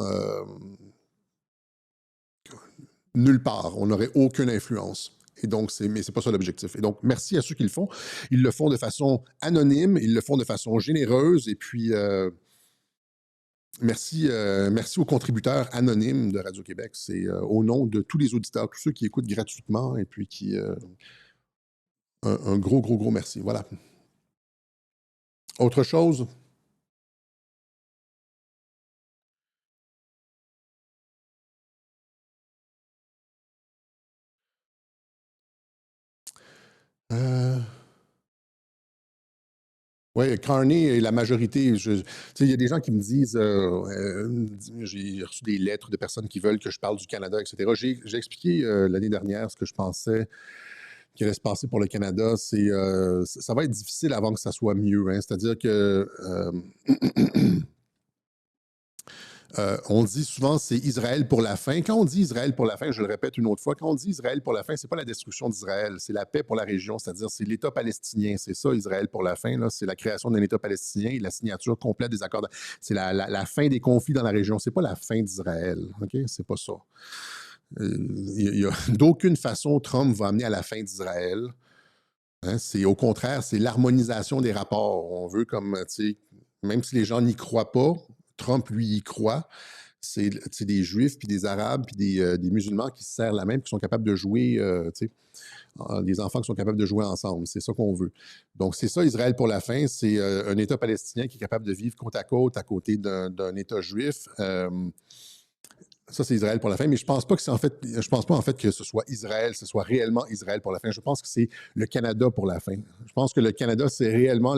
nulle part. On n'aurait aucune influence. Et donc, mais c'est pas ça l'objectif. Et donc, merci à ceux qui le font. Ils le font de façon anonyme, ils le font de façon généreuse, et puis... Merci aux contributeurs anonymes de Radio-Québec. C'est au nom de tous les auditeurs, tous ceux qui écoutent gratuitement et puis qui... un gros, gros, gros merci. Voilà. Autre chose? Oui, Carney et la majorité. Il y a des gens qui me disent, j'ai reçu des lettres de personnes qui veulent que je parle du Canada, etc. J'ai expliqué l'année dernière ce que je pensais qui allait se passer pour le Canada. Ça va être difficile avant que ça soit mieux. Hein. C'est-à-dire que on dit souvent c'est Israël pour la fin. Quand on dit Israël pour la fin, je le répète une autre fois, quand on dit Israël pour la fin, c'est pas la destruction d'Israël, c'est la paix pour la région, c'est-à-dire c'est l'État palestinien. C'est ça, Israël pour la fin. C'est la création d'un État palestinien et la signature complète des accords. C'est la fin des conflits dans la région. C'est pas la fin d'Israël. OK? C'est pas ça. D'aucune façon, Trump va amener à la fin d'Israël. Hein? C'est au contraire, c'est l'harmonisation des rapports. On veut même si les gens n'y croient pas, Trump, lui, y croit. C'est des Juifs, puis des Arabes, puis des musulmans qui se serrent la main, qui sont capables de jouer, des enfants qui sont capables de jouer ensemble. C'est ça qu'on veut. Donc, c'est ça, Israël pour la fin. C'est un État palestinien qui est capable de vivre côte à côté d'un État juif. Ça, c'est Israël pour la fin, mais je pense pas en fait que ce soit Israël, ce soit réellement Israël pour la fin. Je pense que c'est le Canada pour la fin. Je pense que le Canada, c'est réellement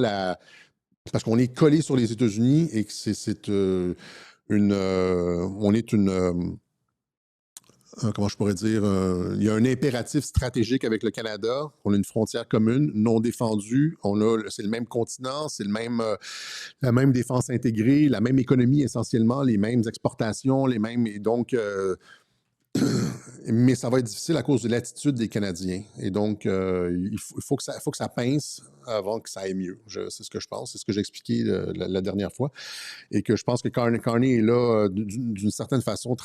parce qu'on est collé sur les États-Unis et que on est comment je pourrais dire, il y a un impératif stratégique avec le Canada. On a une frontière commune, non défendue. C'est le même continent, c'est la même défense intégrée, la même économie essentiellement, les mêmes exportations, les mêmes. Et donc, mais ça va être difficile à cause de l'attitude des Canadiens. Et donc, il faut que ça pince avant que ça aille mieux. C'est ce que je pense, c'est ce que j'ai expliqué la dernière fois. Et que je pense que Carney est là, d'une certaine façon,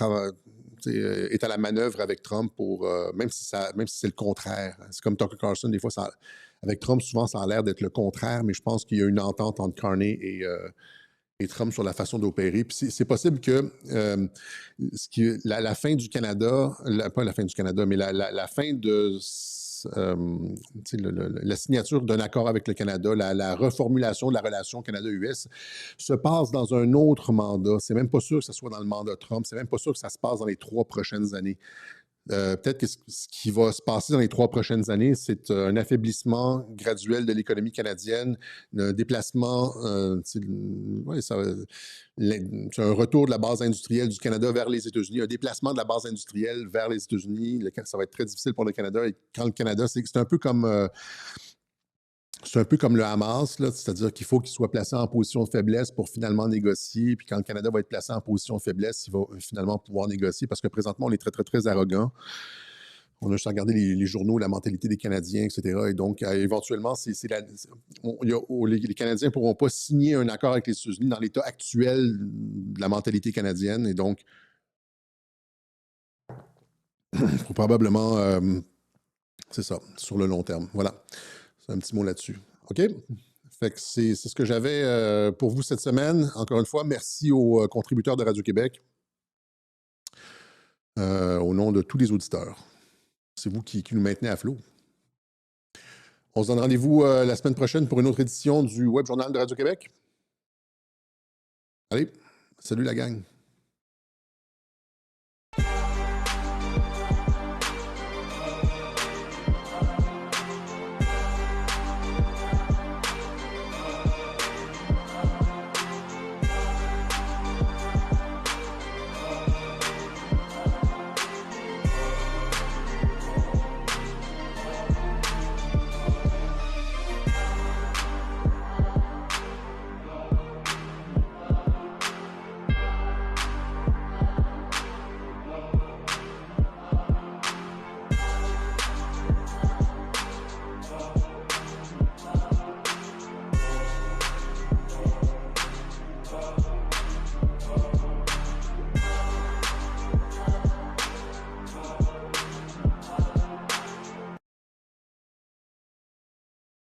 est à la manœuvre avec Trump pour, même si c'est le contraire. C'est comme Tucker Carlson, des fois, avec Trump, souvent, ça a l'air d'être le contraire, mais je pense qu'il y a une entente entre Carney et Trump sur la façon d'opérer. Puis c'est possible que la fin du Canada, pas la fin du Canada, mais la fin de la signature d'un accord avec le Canada, la reformulation de la relation Canada-US se passe dans un autre mandat. C'est même pas sûr que ce soit dans le mandat Trump. C'est même pas sûr que ça se passe dans les 3 prochaines années. Peut-être que ce qui va se passer dans les 3 prochaines années, c'est un affaiblissement graduel de l'économie canadienne, un déplacement, ouais, c'est un retour de la base industrielle du Canada vers les États-Unis, un déplacement de la base industrielle vers les États-Unis. Ça va être très difficile pour le Canada. Et quand le Canada, c'est un peu comme... c'est un peu comme le Hamas, c'est-à-dire qu'il faut qu'il soit placé en position de faiblesse pour finalement négocier. Puis quand le Canada va être placé en position de faiblesse, il va finalement pouvoir négocier parce que présentement, on est très, très, très arrogant. On a juste regardé les journaux, la mentalité des Canadiens, etc. Et donc, éventuellement, les Canadiens ne pourront pas signer un accord avec les États-Unis dans l'état actuel de la mentalité canadienne. Et donc, il faut probablement, c'est ça, sur le long terme. Voilà. C'est un petit mot là-dessus. OK? Fait que c'est ce que j'avais pour vous cette semaine. Encore une fois, merci aux contributeurs de Radio-Québec. Au nom de tous les auditeurs. C'est vous qui nous maintenez à flot. On se donne rendez-vous la semaine prochaine pour une autre édition du Web Journal de Radio-Québec. Allez, salut la gang.